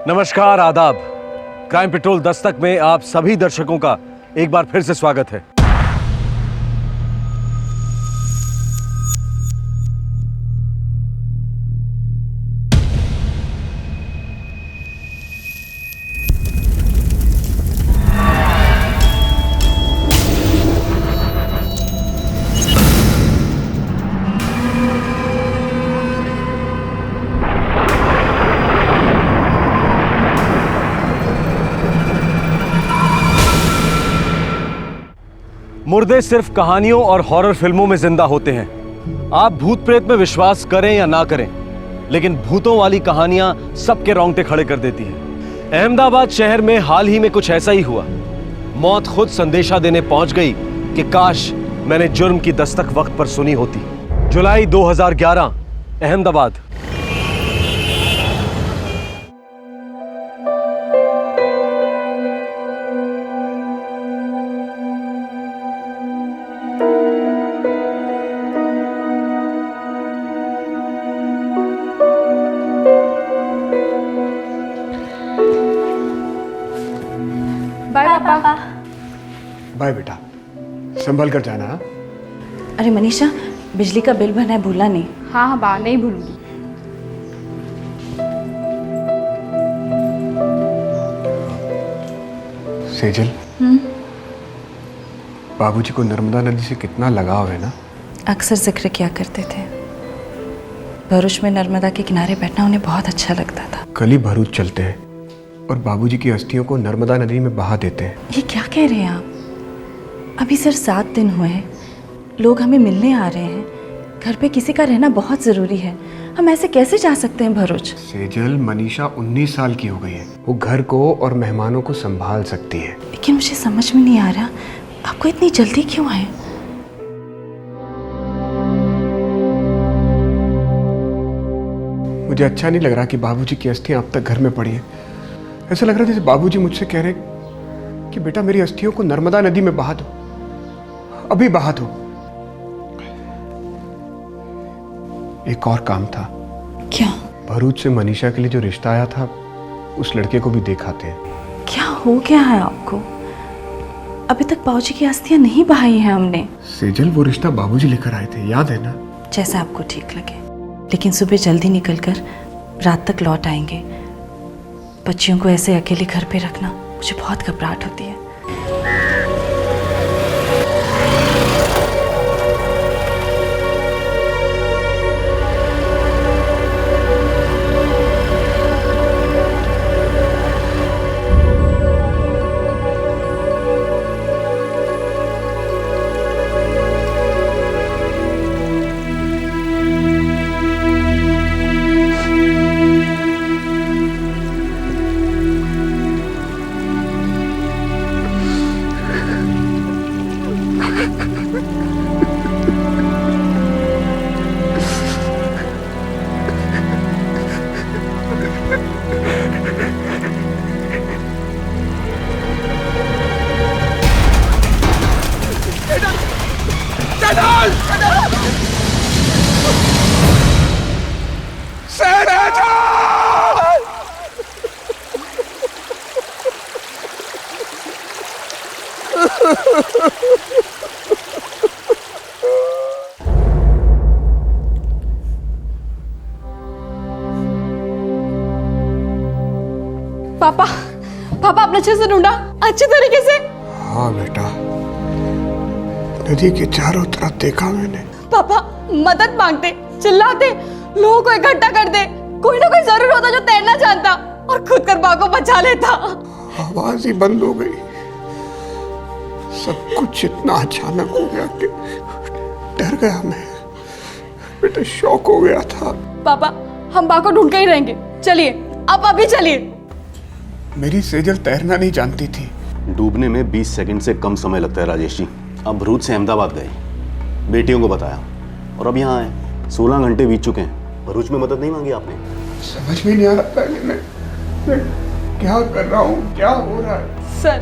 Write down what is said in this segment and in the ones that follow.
नमस्कार, आदाब। Crime petrol Dastak में आप सभी दर्शकों का एक बार फिर से स्वागत है। मुर्दे सिर्फ कहानियों और हॉरर फिल्मों में जिंदा होते हैं। आप भूत प्रेत में विश्वास करें या ना करें, लेकिन भूतों वाली कहानियां सबके रोंगटे खड़े कर देती हैं। अहमदाबाद शहर में हाल ही में कुछ ऐसा ही हुआ। मौत खुद संदेशा देने पहुंच गई कि काश मैंने जुर्म की दस्तक वक्त पर सुनी होती। जुलाई 2011, अहमदाबाद। बाय पापा। बाय बेटा, संभल कर जाना। अरे मनीषा, बिजली का बिल भरना है, भूला नहीं। हाँ बा, नहीं भूलूंगी। सेजल, बाबूजी को नर्मदा नदी से कितना लगाव है ना। अक्सर जिक्र किया करते थे। भरूच में नर्मदा के किनारे बैठना उन्हें बहुत अच्छा लगता था। कल ही भरूच चलते हैं और बाबूजी की अस्थियों को नर्मदा नदी में बहा देते हैं। ये क्या कह रहे हैं आप? अभी सिर्फ 7 दिन हुए हैं, लोग हमें मिलने आ रहे हैं। घर पे किसी का रहना बहुत ज़रूरी है। हम ऐसे कैसे जा सकते हैं भरूच? सेजल, मनीषा 19 साल की हो गई है। वो घर को और मेहमानों को संभाल सकती है। लेकिन मुझे समझ में नहीं आ रहा, आपको इतनी जल्दी क्यों है? मुझे अच्छा नहीं लग रहा कि बाबूजी की अस्थियां अब तक घर में पड़ी हैं। ऐसा लग रहा है जैसे बाबूजी मुझसे कह रहे कि बेटा मेरी अस्थियों को नर्मदा नदी में बहा दो, अभी बहा दो। एक और काम था। क्या? भरूच से मनीषा के लिए जो रिश्ता आया था, उस लड़के को भी देखाते हैं। क्या हो गया है आपको? अभी तक बाबूजी की अस्थियां नहीं बहाई हैं हमने। सेजल, वो रिश्ता बाबूजी लेकर आए थे, याद है ना? जैसा आपको ठीक लगे, लेकिन सुबह जल्दी निकलकर रात तक लौट आएंगे। बच्चियों को ऐसे अकेले घर पे रखना मुझे बहुत घबराहट होती है। पापा, पापा आपने अच्छे से ढूंढा? अच्छे तरीके से? हाँ बेटा, नदी के चारों तरफ देखा मैंने। पापा मदद मांगते, चिल्लाते, लोगों को इकट्ठा कर दे। कोई ना कोई जरूर होता जो तैरना जानता और खुद कर बाघ को बचा लेता। आवाज ही बंद हो गई। सब कुछ इतना अचानक हो गया कि डर गया मैं। बेटा शॉक हो गया था। पापा हम बाघ को ढूंढ के ही रहेंगे। चलिए आप अभी चलिए। मेरी सेजल तैरना नहीं जानती थी। डूबने में 20 सेकंड से कम समय लगता है राजेश जी। अब भरूच से अहमदाबाद गए, बेटियों को बताया और अब यहाँ आए। 16 घंटे बीत चुके हैं। भरूच में मदद नहीं मांगी आपने? समझ में नहीं आ रहा पहले मैं क्या कर रहा हूँ, क्या हो रहा है। सर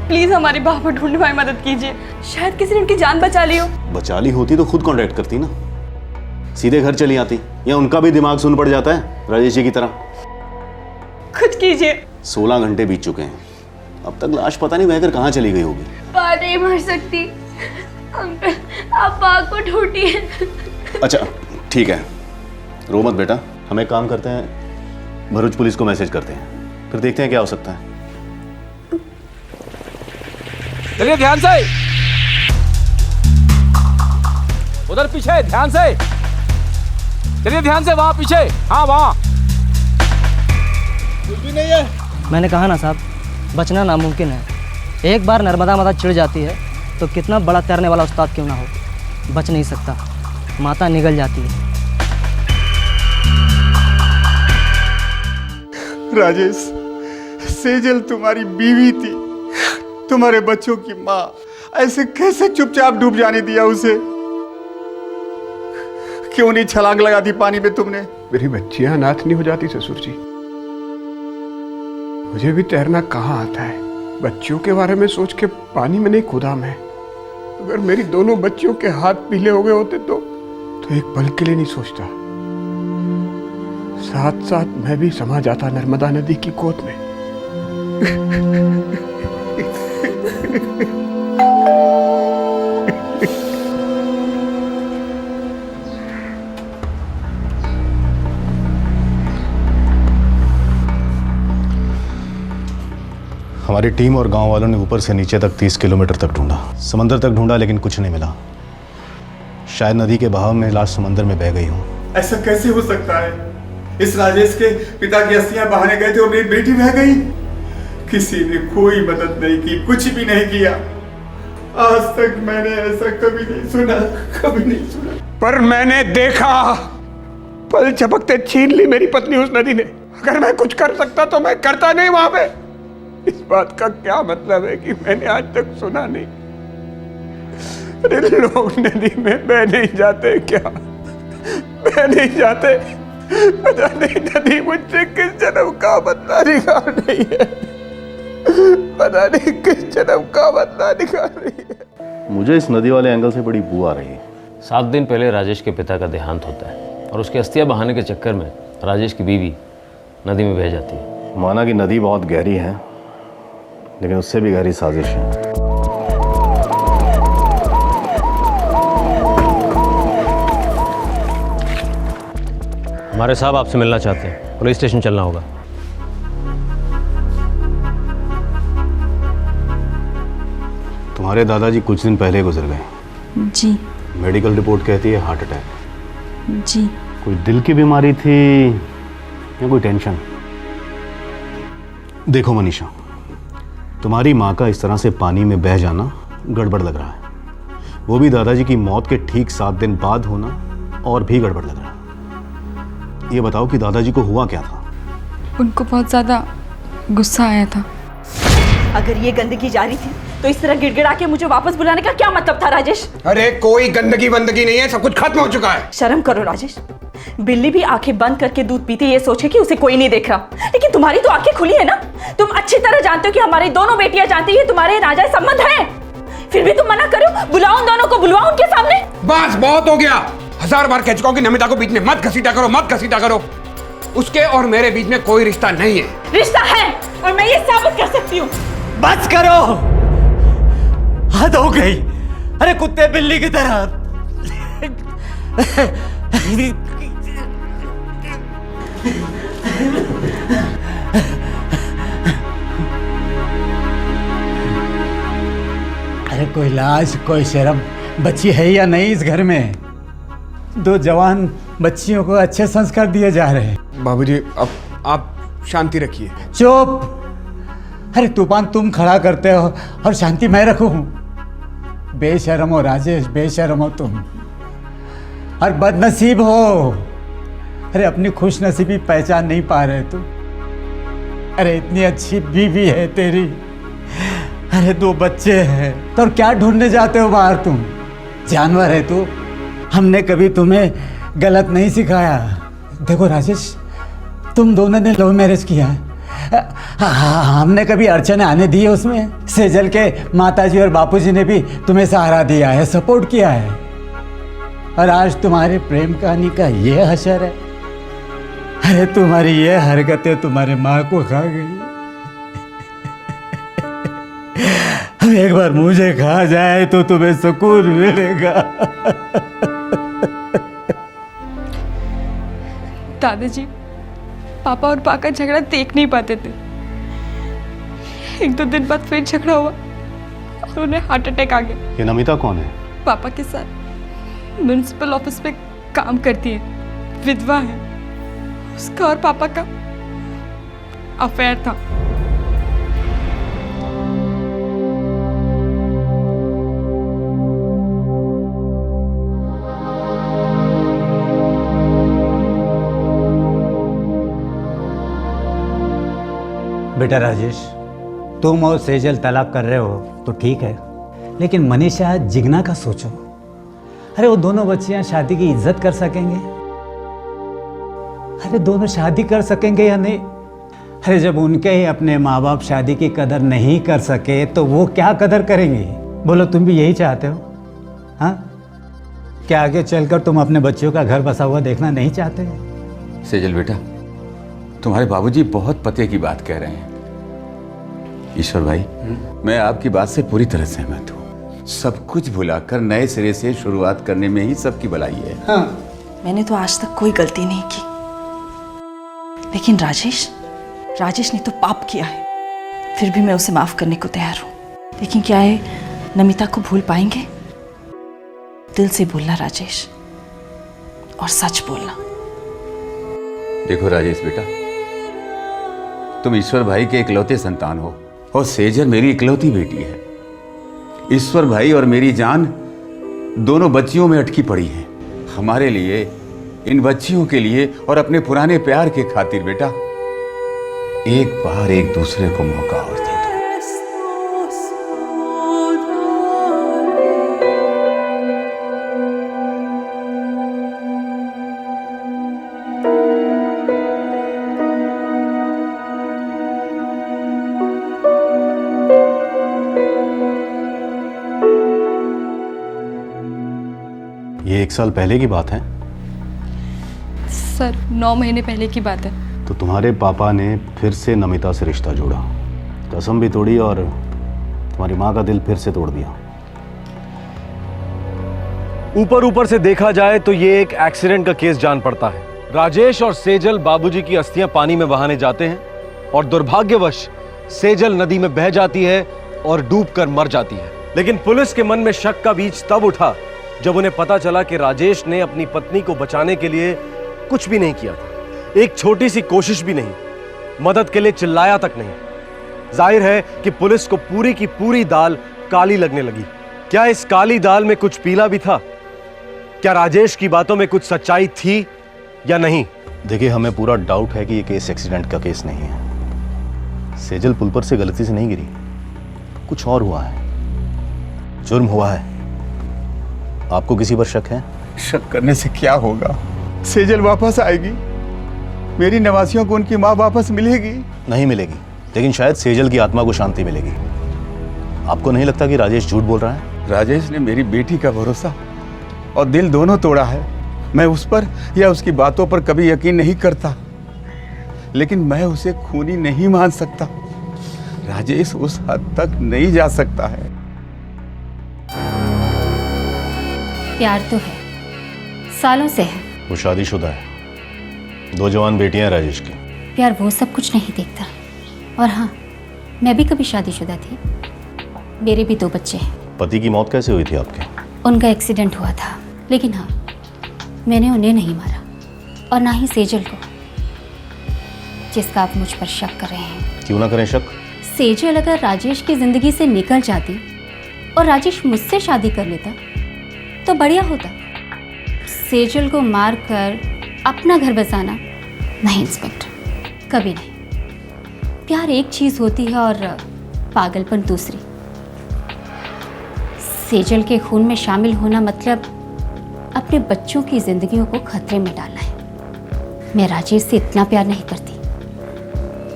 प्लीज हमारी बाघ को ढूंढने में मदद कीजिए। शायद किसी ने उनकी जान बचा ली हो। बचा ली होती तो खुद कांटेक्ट करती ना, सीधे घर चली आती। या उनका भी दिमाग सुन पड़ जाता है राजेश जी की तरह। कुछ कीजिए। 16 घंटे बीत चुके हैं, अब तक लाश पता नहीं बहकर कहाँ चली गई होगी। माँ नहीं मर सकती अंकल, आप माँ को ढूंढिए। अच्छा ठीक है, रो मत बेटा, हम एक काम करते हैं, भरूच पुलिस को मैसेज करते हैं, फिर देखते हैं क्या हो सकता है। चलिए ध्यान से, उधर पीछे ध्यान से, चलिए ध्यान से, वहां पीछे, हाँ वहां। कुछ भी नहीं है। मैंने कहा ना साहब, बचना नामुमकिन है। एक बार नर्मदा माता चिढ़ जाती है तो कितना बड़ा तैरने वाला उस्ताद क्यों ना हो, बच नहीं सकता, माता निगल जाती है। राजेश, सेजल तुम्हारी बीवी थी, तुम्हारे बच्चों की माँ, ऐसे कैसे चुपचाप डूब जाने दिया उसे? क्यों नहीं छलांग लगा दी पानी में तुमने? मेरी बच्चियां अनाथ नहीं हो जाती ससुर जी। मुझे भी तैरना कहाँ आता है, बच्चियों के बारे में सोच के पानी में नहीं कूदा मैं। अगर मेरी दोनों बच्चियों के हाथ पीले हो गए होते तो एक पल के लिए नहीं सोचता, साथ साथ मैं भी समा जाता नर्मदा नदी की गोद में। हमारी टीम और गांव वालों ने ऊपर से नीचे तक 30 किलोमीटर तक ढूंढा, समंदर तक ढूंढा, लेकिन कुछ नहीं मिला। शायद नदी के बहाव में लाश समंदर में बह गई हूँ। ऐसा कैसे हो सकता है? इस राजेश के पिता की अस्थियां बहाने गए थे और मेरी बेटी बह गई। किसी ने कोई मदद नहीं की, कुछ भी नहीं किया। आज तक मैंने ऐसा कभी नहीं सुना, कभी नहीं सुना। पर मैंने देखा, पल झपकते छीन ली मेरी पत्नी उस नदी ने। अगर मैं कुछ कर सकता तो मैं करता नहीं वहां पे। इस बात का क्या मतलब है कि मैंने आज तक सुना नहीं? अरे लोग नदी में बह नहीं जाते क्या? बह नहीं जाते? पता नहीं नदी मुझसे किस जन्म का बदला निकाल रही है, पता नहीं किस जन्म का बदला निकाल रही है। मुझे इस नदी वाले एंगल से बड़ी बू आ रही है। 7 दिन पहले राजेश के पिता का देहांत होता है और उसकी अस्थियां बहाने के चक्कर में राजेश की बीवी नदी में बह जाती है। माना कि नदी बहुत गहरी है, लेकिन उससे भी गहरी साजिश है। हमारे साहब आपसे मिलना चाहते हैं, पुलिस स्टेशन चलना होगा। तुम्हारे दादाजी कुछ दिन पहले गुजर गए। जी। मेडिकल रिपोर्ट कहती है हार्ट अटैक। जी। कोई दिल की बीमारी थी या कोई टेंशन? देखो मनीषा, तुम्हारी माँ का इस तरह से पानी में बह जाना गड़बड़ लग रहा है, वो भी दादाजी की मौत के ठीक 7 दिन बाद होना और भी गड़बड़ लग रहा है। ये बताओ कि दादाजी को हुआ क्या था? उनको बहुत ज़्यादा गुस्सा आया था। अगर ये गंदगी जारी थी तो इस तरह गिड़गिड़ा के मुझे वापस बुलाने का क्या मतलब था राजेश? अरे कोई गंदगी बंदगी नहीं है, सब कुछ खत्म हो चुका है। शर्म करो राजेश, बिल्ली भी आंखें बंद करके दूध पीती ये सोचे कि उसे कोई नहीं देख रहा, लेकिन तुम्हारी तो आंखें खुली है ना। तुम अच्छी तरह जानते हो कि हमारी दोनों बेटियां जानती है तुम्हारे नाजायज संबंध है, फिर भी तुम मना करो। बुलाओ उन दोनों को, बुलाओ उनके सामने। बस बहुत हो गया, 1000 बार कह चुका हूं कि नमिता को बीच में मत घसीटा करो, मत घसीटा करो। उसके और मेरे बीच में कोई रिश्ता नहीं है। रिश्ता है और मैं ये साबित कर सकती हूँ। बस करो, हद हो गई। अरे कुत्ते बिल्ली की तरह। अरे कोई लाज, कोई शर्म बच्ची है या नहीं इस घर में? 2 जवान बच्चियों को अच्छे संस्कार दिए जा रहे हैं। बाबूजी, अब आप शांति रखिए। चुप! अरे तूफान तुम खड़ा करते हो और शांति मैं रखूं? बेशर्म हो राजेश, बेशर्म हो तुम और बदनसीब हो। अरे अपनी खुश नसीबी पहचान नहीं पा रहे तुम। अरे इतनी अच्छी बीवी है तेरी, अरे 2 बच्चे हैं, तो और क्या ढूंढने जाते हो बाहर तुम? जानवर है तू, हमने कभी तुम्हें गलत नहीं सिखाया। देखो राजेश, तुम दोनों ने लव मैरिज किया है, हमने कभी अड़चने आने दी है उसमें? सेजल के माताजी और बापूजी ने भी तुम्हें सहारा दिया है, सपोर्ट किया है, और आज तुम्हारे प्रेम कहानी का ये हशर है। अरे तुम्हारी ये हरकतें तुम्हारे माँ को खा गई। अब एक बार मुझे खा जाए तो तुम्हें सुकून मिलेगा। दादाजी पापा और पा का झगड़ा देख नहीं पाते थे। 1-2 दिन बाद फिर झगड़ा हुआ और उन्हें हार्ट अटैक आ गया। ये नमिता कौन है? पापा के साथ म्युनिसिपल ऑफिस में काम करती है, विधवा है। उसका और पापा का अफेयर था। बेटा राजेश, तुम और सेजल तलाक कर रहे हो तो ठीक है, लेकिन मनीषा जिगना का सोचो। अरे वो दोनों बच्चियां शादी की इज्जत कर सकेंगे? अरे दोनों शादी कर सकेंगे या नहीं? अरे जब उनके ही अपने माँ बाप शादी की कदर नहीं कर सके तो वो क्या कदर करेंगी? बोलो, तुम भी यही चाहते हो? हाँ, क्या आगे चलकर तुम अपने बच्चों का घर बसा हुआ देखना नहीं चाहते? सेजल बेटा, तुम्हारे बाबूजी बहुत पते की बात कह रहे हैं। ईश्वर भाई, मैं आपकी बात से पूरी तरह सहमत हूँ। सब कुछ भुलाकर नए सिरे से शुरुआत करने में ही सबकी भलाई है। हाँ, मैंने तो आज तक कोई गलती नहीं की, लेकिन राजेश ने तो पाप किया है। फिर भी मैं उसे माफ करने को तैयार हूँ। लेकिन क्या है, नमिता को भूल पाएंगे? दिल से बोलना राजेश, और सच बोलना। देखो राजेश बेटा, तुम ईश्वर भाई के इकलौते संतान हो और सेजल मेरी इकलौती बेटी है। ईश्वर भाई और मेरी जान दोनों बच्चियों में अटकी पड़ी है। हमारे लिए, इन बच्चियों के लिए और अपने पुराने प्यार के खातिर बेटा, एक बार एक दूसरे को मौका और दे दो। ये 1 साल पहले की बात है? सर 9 महीने पहले की बात है। तो तुम्हारे पापा ने फिर से नमिता से रिश्ता जोड़ा, कसम भी तोड़ी और तुम्हारी माँ का दिल फिर से तोड़ दिया। ऊपर से देखा जाए तो ये एक एक्सीडेंट का केस जान पड़ता है। राजेश और सेजल बाबूजी की अस्थियां पानी में बहाने जाते हैं और दुर्भाग्यवश सेजल नदी में बह जाती है और डूबकर मर जाती है। लेकिन पुलिस के मन में शक का बीज तब उठा जब उन्हें पता चला कि राजेश ने अपनी पत्नी को बचाने के लिए कुछ भी नहीं किया था, एक छोटी सी कोशिश भी नहीं, मदद के लिए चिल्लाया तक नहीं। जाहिर है कि पुलिस को पूरी की पूरी दाल काली लगने लगी। क्या इस काली दाल में कुछ पीला भी था? क्या राजेश की बातों में कुछ सच्चाई थी या नहीं? देखिए, हमें पूरा डाउट है कि ये केस एक्सीडेंट का केस नहीं है। सेजल पुल पर से गलती से नहीं गिरी, कुछ और हुआ है, जुर्म हुआ है। आपको किसी पर शक है? शक करने से क्या होगा? सेजल वापस आएगी, मेरी नवासियों को उनकी माँ वापस मिलेगी। नहीं मिलेगी, लेकिन शायद सेजल की आत्मा को शांति मिलेगी। आपको नहीं लगता कि राजेश झूठ बोल रहा है? राजेश ने मेरी बेटी का भरोसा और दिल दोनों तोड़ा है। मैं उस पर या उसकी बातों पर कभी यकीन नहीं करता, लेकिन मैं उसे खूनी नहीं मान सकता। राजेश उस हद तक नहीं जा सकता है। प्यार तो है, सालों से है। वो शादीशुदा है, 2 जवान बेटियां हैं राजेश की। प्यार वो सब कुछ नहीं देखता। और हाँ, मैं भी कभी शादीशुदा थी, मेरे भी 2 बच्चे हैं। पति की मौत कैसे हुई थी आपके? उनका एक्सीडेंट हुआ था, लेकिन हाँ, मैंने उन्हें नहीं मारा और ना ही सेजल को, जिसका आप मुझ पर शक कर रहे हैं। क्यों ना करें शक? सेजल अगर राजेश की जिंदगी से निकल जाती और राजेश मुझसे शादी कर लेता तो बढ़िया होता। सेजल को मारकर अपना घर बसाना नहीं इंस्पेक्टर, कभी नहीं। प्यार एक चीज होती है और पागलपन दूसरी। सेजल के खून में शामिल होना मतलब अपने बच्चों की जिंदगियों को खतरे में डालना है। मैं राजेश से इतना प्यार नहीं करती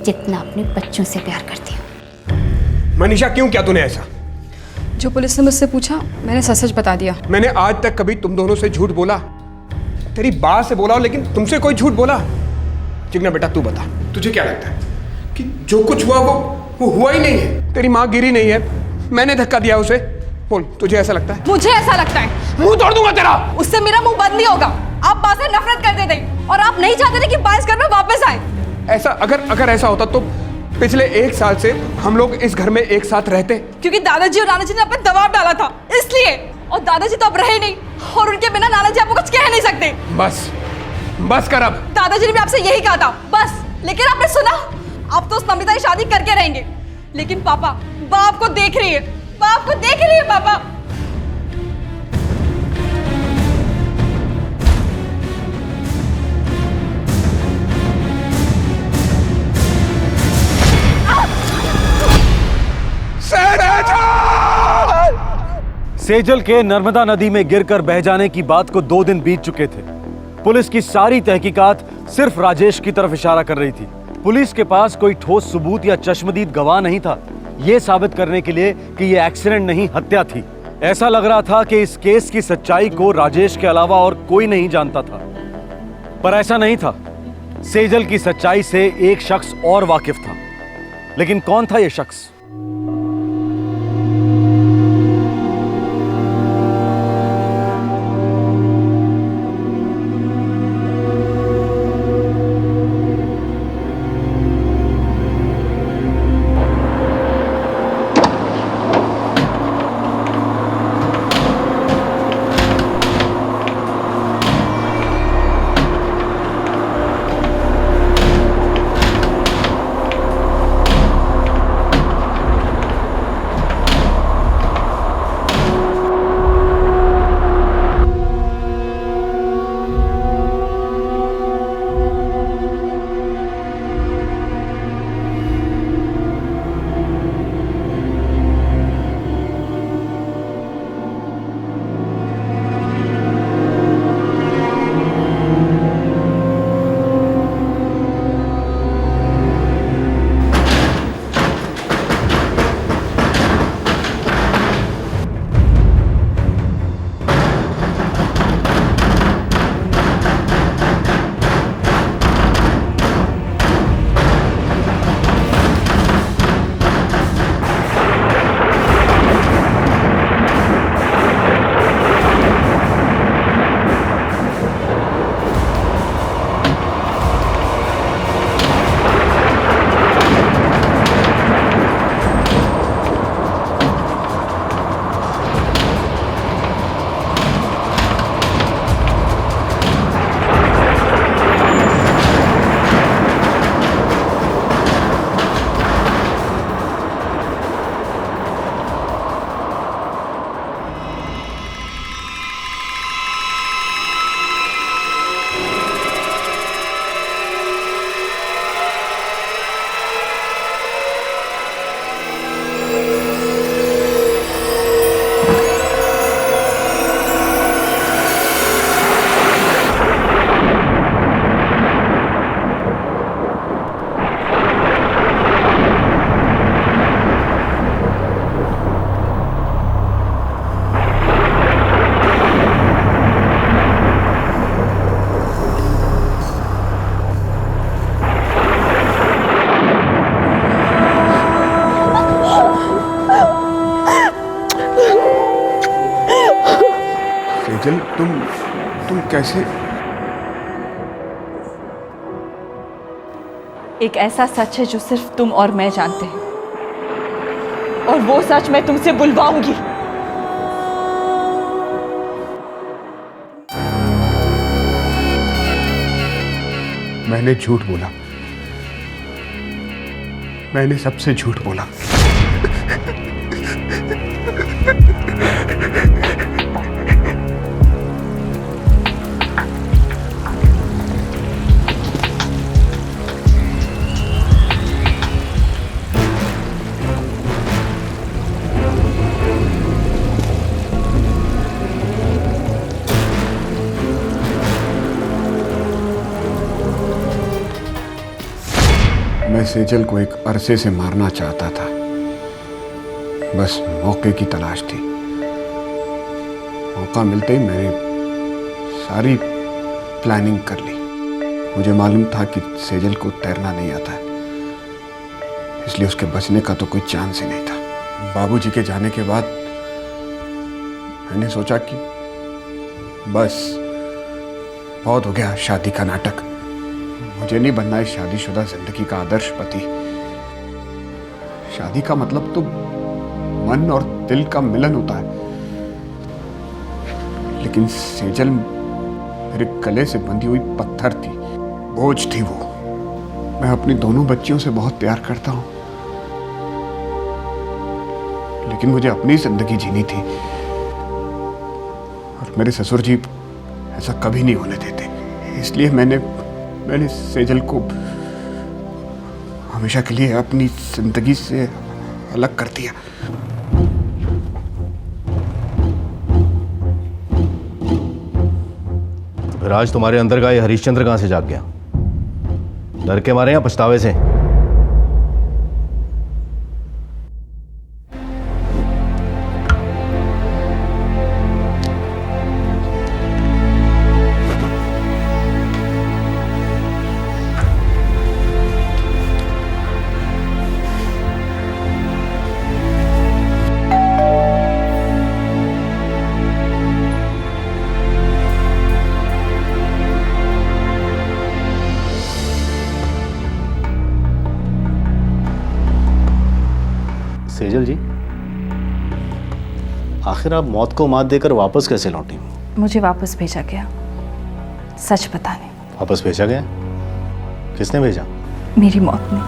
जितना अपने बच्चों से प्यार करती हूँ। मनीषा, क्यों किया तूने ऐसा? जो पुलिस ने मुझसे पूछा, मैंने सच बता दिया। मैंने आज तक कभी तुम दोनों से झूठ बोला? तेरी बात से बोला हो, लेकिन तुमसे कोई झूठ बोला? चिकना बेटा तू बता, तुझे क्या लगता है कि जो कुछ हुआ वो हुआ ही नहीं है? तेरी माँ गिरी नहीं है, मैंने धक्का दिया उसे। बोल, तुझे ऐसा लगता है? मुझे ऐसा लगता है। मुंह तोड़ दूंगा तेरा। उससे मेरा मुंह बंद नहीं होगा। आप बा से नफरत करते थे और आप नहीं चाहते थे कि बा इस घर में वापस आए। ऐसा अगर ऐसा होता तो पिछले 1 साल से हम लोग इस घर में एक साथ रहते। क्योंकि दादाजी और नाना जी ने आप पे दबाव डाला था, इसलिए। और दादाजी तो अब रहे नहीं, और उनके बिना नाना जी आपको कुछ कह नहीं सकते। बस कर अब। दादाजी ने भी आपसे यही कहा था, बस। लेकिन आपने सुना? आप तो उस नमिता की शादी करके रहेंगे, लेकिन पापा, बाप को देख रही है, बाप को देख रही है पापा। सेजल के नर्मदा नदी में गिरकर बह जाने की बात को 2 दिन बीत चुके थे। पुलिस की सारी तहकीकात सिर्फ राजेश की तरफ इशारा कर रही थी। पुलिस के पास कोई ठोस सबूत या चश्मदीद गवाह नहीं था यह साबित करने के लिए कि यह एक्सीडेंट नहीं, हत्या थी। ऐसा लग रहा था कि इस केस की सच्चाई को राजेश के अलावा और कोई नहीं जानता था, पर ऐसा नहीं था। सेजल की सच्चाई से एक शख्स और वाकिफ था, लेकिन कौन था यह शख्स? सेजल, तुम कैसे? एक ऐसा सच है जो सिर्फ तुम और मैं जानते हैं, और वो सच मैं तुमसे बुलवाऊंगी। मैंने झूठ बोला, मैंने सबसे झूठ बोला। मैं सेजल को एक अरसे से मारना चाहता था, बस मौके की तलाश थी। मौका मिलते ही मैंने सारी प्लानिंग कर ली। मुझे मालूम था कि सेजल को तैरना नहीं आता है, इसलिए उसके बचने का तो कोई चांस ही नहीं था। बाबूजी के जाने के बाद मैंने सोचा कि बस बहुत हो गया शादी का नाटक। मुझे नहीं बनना है शादीशुदा जिंदगी का आदर्श पति। शादी का मतलब तो मन और दिल का मिलन होता है। लेकिन सेजल मेरे गले से बंधी हुई पत्थर थी, बोझ थी वो। मैं अपनी दोनों बच्चियों से बहुत प्यार करता हूं, लेकिन मुझे अपनी जिंदगी जीनी थी और मेरे ससुर जी ऐसा कभी नहीं होने देते। इसलिए मैंने सेजल को हमेशा के लिए अपनी जिंदगी से अलग कर दिया। फिर आज तुम्हारे अंदर का ये हरिश्चंद्र कहां से जाग गया? डर के मारे या पछतावे से? सेजल जी, आखिर आप मौत को मात देकर वापस कैसे लौटी? मुझे वापस भेजा गया, सच बताने। वापस भेजा गया? किसने भेजा? मेरी मौत ने।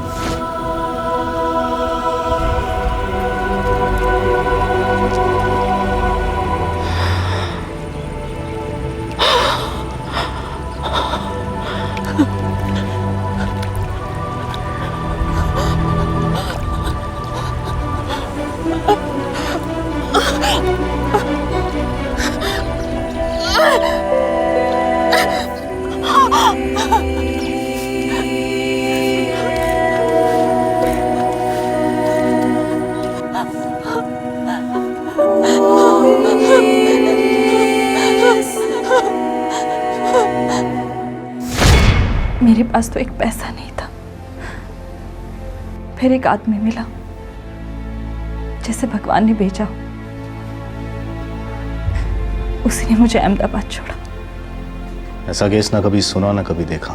मेरे पास तो एक पैसा नहीं था, फिर एक आदमी मिला जैसे भगवान ने भेजा। उसी ने मुझे अहमदाबाद छोड़ा। ऐसा केस ना कभी सुना ना कभी देखा।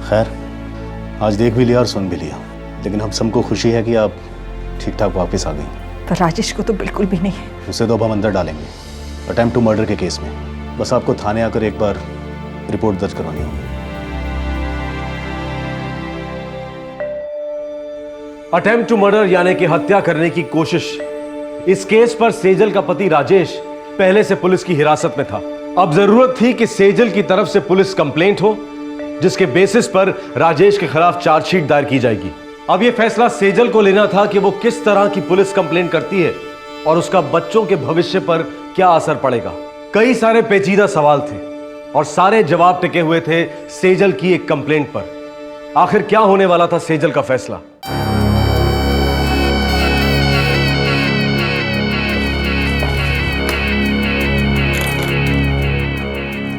खैर, आज देख भी लिया और सुन भी लिया, लेकिन हम सबको खुशी है कि आप ठीक ठाक वापस आ गई। पर राजेश को तो बिल्कुल भी नहीं है। उसे तो अब हम अंदर डालेंगे, अटेम्प्ट टू मर्डर के केस में। बस आपको थाने आकर एक बार रिपोर्ट दर्ज करवानी होगी। अटेम्प्ट टू मर्डर यानी कि हत्या करने की कोशिश। इस केस पर सेजल का पति राजेश पहले से पुलिस की हिरासत में था। अब जरूरत थी कि सेजल की तरफ से पुलिस कंप्लेंट हो, जिसके बेसिस पर राजेश के खिलाफ चार्जशीट दायर की जाएगी। अब यह फैसला सेजल को लेना था कि वो किस तरह की पुलिस कंप्लेंट करती है और उसका बच्चों के भविष्य पर क्या असर पड़ेगा। कई सारे पेचीदा सवाल थे और सारे जवाब टिके हुए थे सेजल की एक कंप्लेंट पर। आखिर क्या होने वाला था सेजल का फैसला?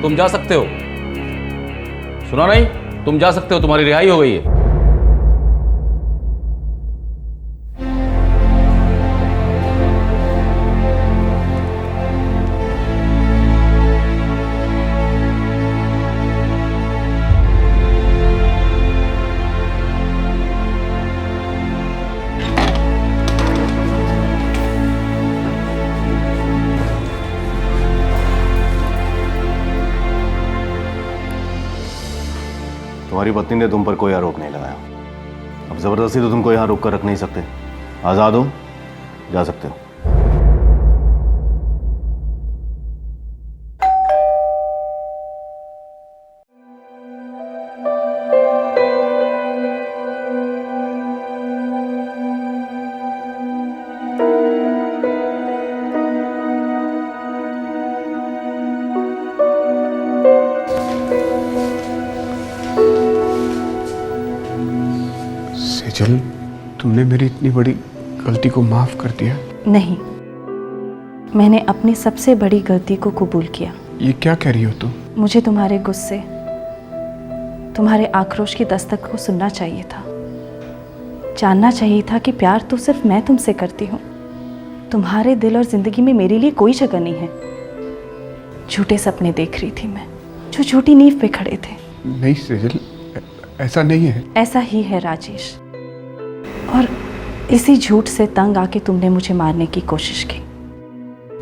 तुम जा सकते हो। सुना नहीं? तुम जा सकते हो, तुम्हारी रिहाई हो गई है। तुम्हारी पत्नी ने तुम पर कोई आरोप नहीं लगाया। अब जबरदस्ती तो तुमको यहां रोक कर रख नहीं सकते। आजाद हो, जा सकते हो। सेजल, तुमने मेरी इतनी बड़ी गलती को माफ कर दिया? नहीं, मैंने अपनी सबसे बड़ी गलती को कबूल किया। ये क्या कह रही हो तुम? मुझे तुम्हारे गुस्से तुम्हारे आक्रोश की दस्तक को सुनना चाहिए था, जानना चाहिए था कि प्यार तो सिर्फ मैं तुमसे करती हूँ। तुम्हारे दिल और जिंदगी में मेरे लिए कोई जगह नहीं है। झूठे सपने देख रही थी मैं, जो झूठी नींव पे खड़े थे। नहीं सेजल, ऐसा नहीं है। ऐसा ही है राजेश, और इसी झूठ से तंग आके तुमने मुझे मारने की कोशिश की।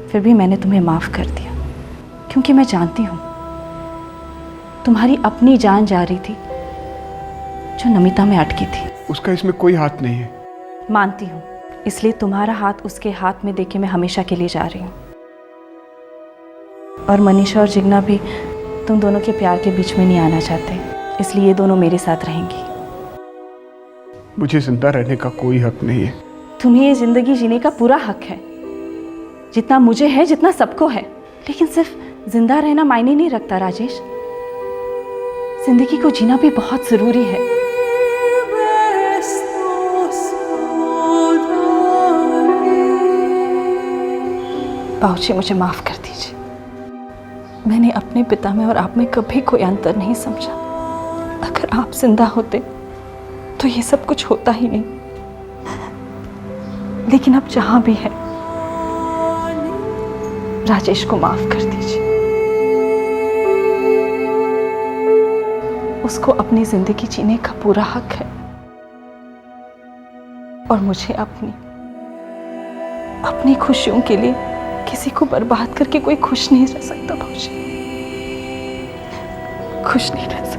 फिर भी मैंने तुम्हें माफ कर दिया, क्योंकि मैं जानती हूँ तुम्हारी अपनी जान जा रही थी जो नमिता में अटकी थी। उसका इसमें कोई हाथ नहीं है। मानती हूँ, इसलिए तुम्हारा हाथ उसके हाथ में देके मैं हमेशा के लिए जा रही हूँ। और मनीषा और जिग्ना भी तुम दोनों के प्यार के बीच में नहीं आना चाहते, इसलिए ये दोनों मेरे साथ रहेंगी। मुझे जिंदा रहने का कोई हक नहीं है। तुम्हें ये जिंदगी जीने का पूरा हक है, जितना मुझे है, जितना सबको है। लेकिन सिर्फ जिंदा रहना मायने नहीं रखता राजेश, जिंदगी को जीना भी बहुत जरूरी है। बाबूजी, मुझे माफ कर दीजिए। मैंने अपने पिता में और आप में कभी कोई अंतर नहीं समझा। अगर आप जिंदा होते तो ये सब कुछ होता ही नहीं। लेकिन अब जहां भी है, राजेश को माफ कर दीजिए। उसको अपनी जिंदगी जीने का पूरा हक है, और मुझे अपनी खुशियों के लिए किसी को बर्बाद करके कोई खुश नहीं रह सकता बाबूजी, खुश नहीं रह सकता।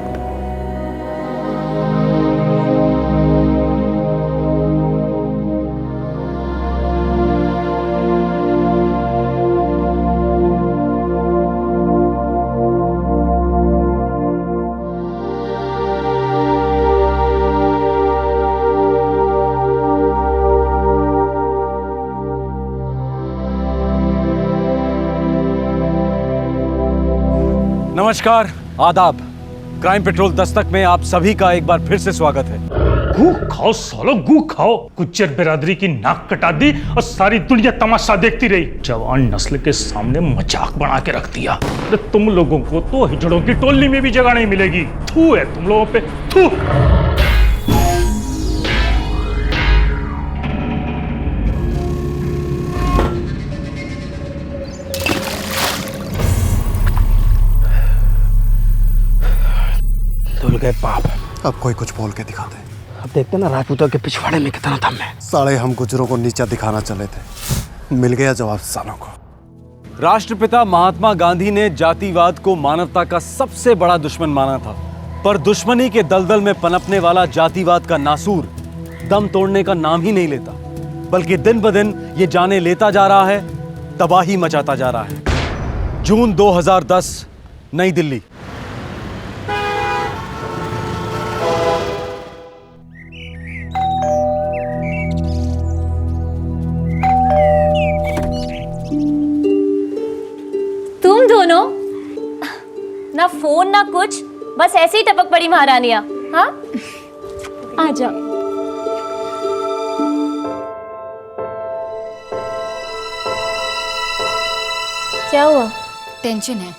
नमस्कार, आदाब। क्राइम पेट्रोल दस्तक में आप सभी का एक बार फिर से स्वागत है। गू खाओ सालो, गू खाओ। गुज्जर बिरादरी की नाक कटा दी और सारी दुनिया तमाशा देखती रही। जवान नस्ल के सामने मजाक बना के रख दिया। अरे तुम लोगों को तो हिजड़ों की टोली में भी जगह नहीं मिलेगी। थू है तुम लोगों पे, थू। धुल गए पाप। अब कोई कुछ बोल के दिखा दे। अब देखते ना राजपूतों के पिछवाड़े में कितना दम है। साले हम गुजरों को नीचा दिखाना चले थे, मिल गया जवाब सालों को। राष्ट्रपिता महात्मा गांधी ने जातिवाद को मानवता का सबसे बड़ा दुश्मन माना था, पर दुश्मनी के दलदल में पनपने वाला जातिवाद का नासूर दम तोड़ने का नाम ही नहीं लेता, बल्कि दिन ब दिन ये जाने लेता जा रहा है, तबाही मचाता जा रहा है। जून 2010, नई दिल्ली। तुम दोनों ना फोन ना कुछ, बस ऐसे ही टपक पड़ी महारानियां। हाँ, आ जाओ। क्या हुआ? टेंशन है,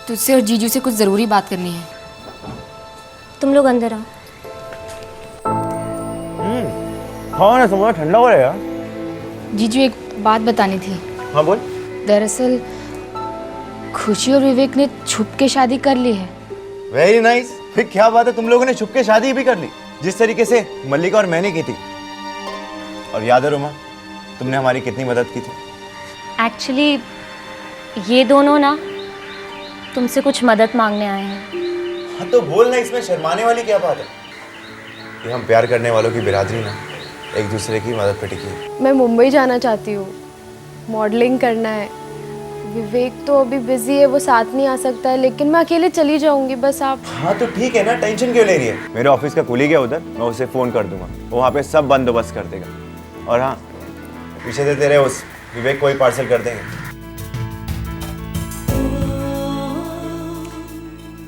तुझसे और जीजू से कुछ जरूरी बात करनी है। तुम लोग अंदर आओ। हाँ ना, समझ ठंडा हो रहेगा। जीजू, एक बात बतानी थी। हाँ बोल। दरअसल खुशी और विवेक ने छुप के शादी कर ली है। Very nice. फिर क्या बात है, तुम लोगों ने छुप के शादी भी कर ली, जिस तरीके से मल्लिका और मैंने की थी। और याद है रोमा, तुमने हमारी कितनी मदद की थी। एक्चुअली ये दोनों ना तुमसे कुछ मदद मांगने आए हैं। हाँ तो बोल ना, इसमें शर्माने वाली क्या बात है। कि हम प्यार करने वालों की बिरादरी ना एक दूसरे की मदद पे टिकी है। मैं मुंबई जाना चाहती हूँ, मॉडलिंग करना है। विवेक तो अभी बिजी है, वो साथ नहीं आ सकता है, लेकिन मैं अकेले चली जाऊंगी। बस आप। हाँ तो ठीक है ना, टेंशन क्यों ले रही है। मेरे ऑफिस का कुलीग है उधर, मैं उसे फ़ोन कर दूंगा, वो वहाँ पे सब बंदोबस्त कर देगा। और हाँ, पीछे से तेरे उस विवेक को ही पार्सल कर देंगे।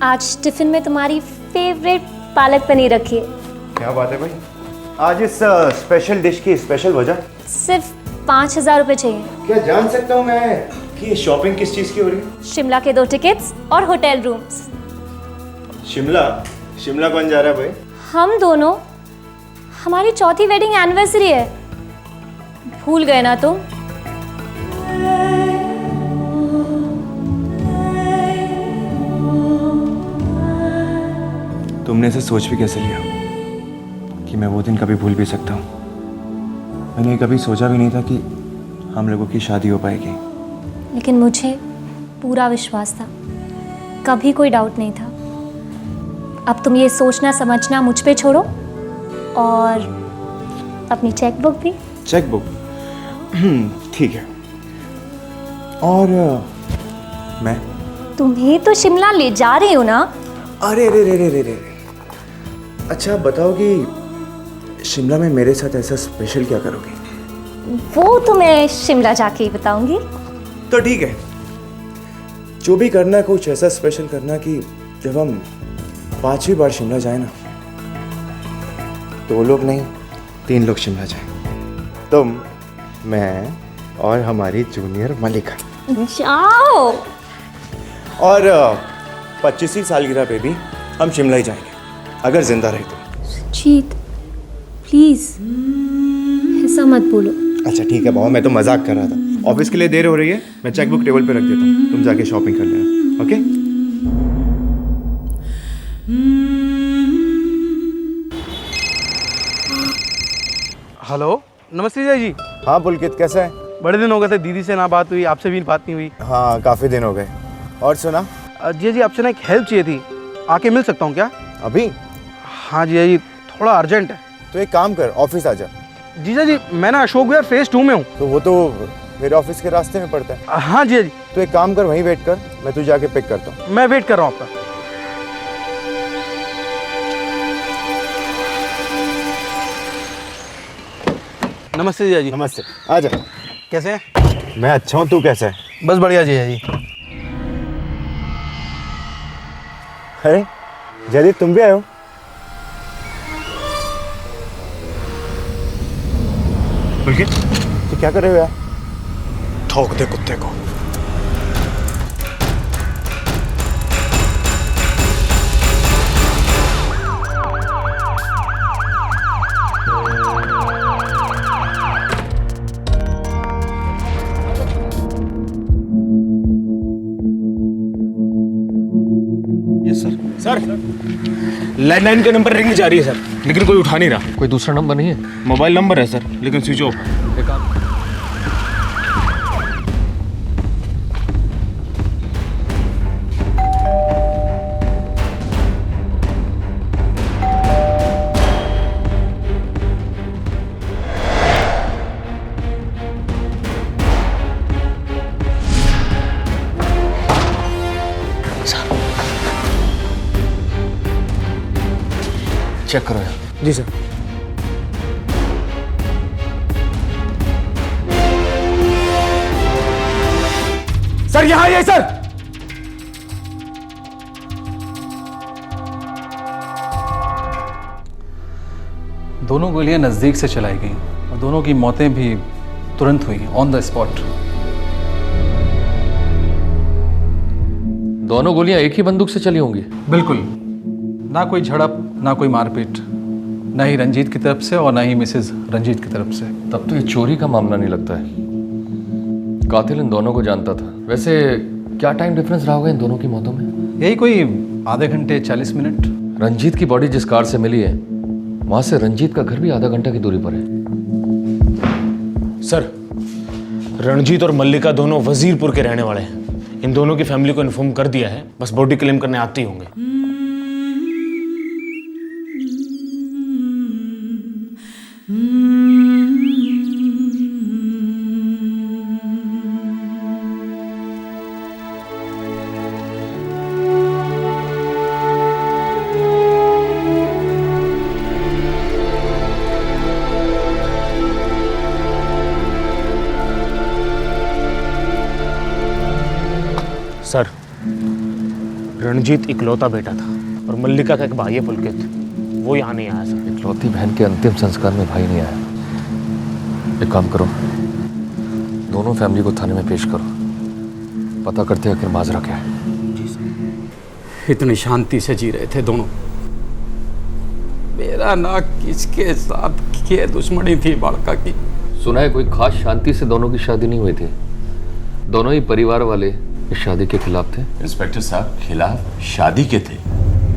आज टिफिन में तुम्हारी फेवरेट पालक पनीर रखी है। क्या बात है भाई, आज इस स्पेशल डिश की स्पेशल वजह? सिर्फ 5,000 रुपये चाहिए। क्या जान सकता हूँ मैं कि ये शॉपिंग किस चीज़ की हो रही है? शिमला के 2 टिकट्स और होटल रूम्स। शिमला? शिमला कौन जा रहा है भाई? हम दोनों। हमारी चौथी वेडिंग एनिवर्सरी है, भूल गए ना तुम? तुमने इसे सोच भी कैसे लिया कि मैं वो दिन कभी भूल भी सकता हूँ? मैंने कभी सोचा भी नहीं था कि हम लोगों की शादी हो पाएगी। लेकिन मुझे पूरा विश्वास था, कभी कोई डाउट नहीं था। अब तुम ये सोचना समझना मुझ पे छोड़ो और अपनी चेकबुक भी। चेकबुक? ठीक है। और मैं तुम्हें तो शिमला ले जा रही हूँ ना। अरे रे रे रे रे रे। अच्छा बताओ कि शिमला में मेरे साथ ऐसा स्पेशल क्या करोगी? वो तो मैं शिमला जाके ही बताऊंगी। तो ठीक है, जो भी करना कुछ ऐसा स्पेशल करना कि जब हम 5वीं बार शिमला जाए ना, 2 लोग नहीं 3 लोग शिमला जाए। तुम, मैं और हमारी जूनियर मलिका। जाओ। और 25वीं सालगिरह पे भी हम शिमला ही जाएंगे, अगर जिंदा रहे तो। जीत प्लीज ऐसा मत बोलो। अच्छा ठीक है बाबा, मैं तो मजाक कर रहा था। ऑफिस के लिए देर हो रही है, मैं चेकबुक टेबल पे रख देता हूँ, तुम जाके शॉपिंग कर लेना। ओके? हेलो, नमस्ते जय जी। हाँ पुलकित, कैसा है? बड़े दिन हो गए थे, दीदी से ना बात हुई, आपसे भी बात नहीं हुई। हाँ काफ़ी दिन हो गए। और सुना? जी जी, आपसे ना एक हेल्प चाहिए थी, आके मिल सकता हूँ क्या अभी? हाँ जी, थोड़ा अर्जेंट है। तो एक काम कर, ऑफिस आ जा। जीजा जी, मैं ना अशोक विहार फेज 2 में हूँ। तो वो तो मेरे ऑफिस के रास्ते में पड़ता है। हाँ जी जी। तो एक काम कर, वहीं वेट कर, मैं तुझे जाके पिक करता हूँ। मैं वेट कर रहा हूँ आपका। नमस्ते जीजा जी। नमस्ते, आ जा। कैसे हैं? मैं अच्छा हूँ, तू कैसा है? बस बढ़िया जीजा जी। अरे जयदीप, तुम भी आए हो? पुलकित, तो क्या कर रहे हो यार? ठोक दे कुत्ते को। Yes sir. सर, लैंडलाइन के नंबर रिंग जा रही है सर, लेकिन कोई उठा नहीं रहा। कोई दूसरा नंबर नहीं है? मोबाइल नंबर है सर, लेकिन स्विच ऑफ। चेक करो यार। जी सर। सर यहाँ है सर। दोनों गोलियां नजदीक से चलाई गई और दोनों की मौतें भी तुरंत हुई, ऑन द स्पॉट। दोनों गोलियां एक ही बंदूक से चली होंगी? बिल्कुल, ना कोई झड़प, ना कोई मारपीट, ना ही रंजीत की तरफ से और ना ही मिसेस रंजीत की तरफ से। तब तो ये चोरी का मामला नहीं लगता है, कातिल इन दोनों को जानता था। वैसे क्या टाइम डिफरेंस रहा होगा इन दोनों की मौतों में? यही कोई आधे घंटे 40 मिनट। रंजीत की बॉडी जिस कार से मिली है, वहां से रंजीत का घर भी आधा घंटा की दूरी पर है। सर, रणजीत और मल्लिका दोनों वजीरपुर के रहने वाले हैं। इन दोनों की फैमिली को इन्फॉर्म कर दिया है, बस बॉडी क्लेम करने आते ही होंगे। सर, रणजीत इकलौता बेटा था और मल्लिका का एक भाई है पुलकित, वो यहाँ नहीं आया सर। इकलौती बहन के अंतिम संस्कार में भाई नहीं आया। एक काम करो, दोनों फैमिली को थाने में पेश करो, पता करते हैं आखिर माजरा क्या है। इतनी शांति से जी रहे थे दोनों, मेरा ना किसके साथ क्या दुश्मनी थी बालका की। सुना है कोई खास शांति से दोनों की शादी नहीं हुई थी। दोनों ही परिवार वाले इस शादी के खिलाफ थे। इंस्पेक्टर साहब, खिलाफ शादी के थे,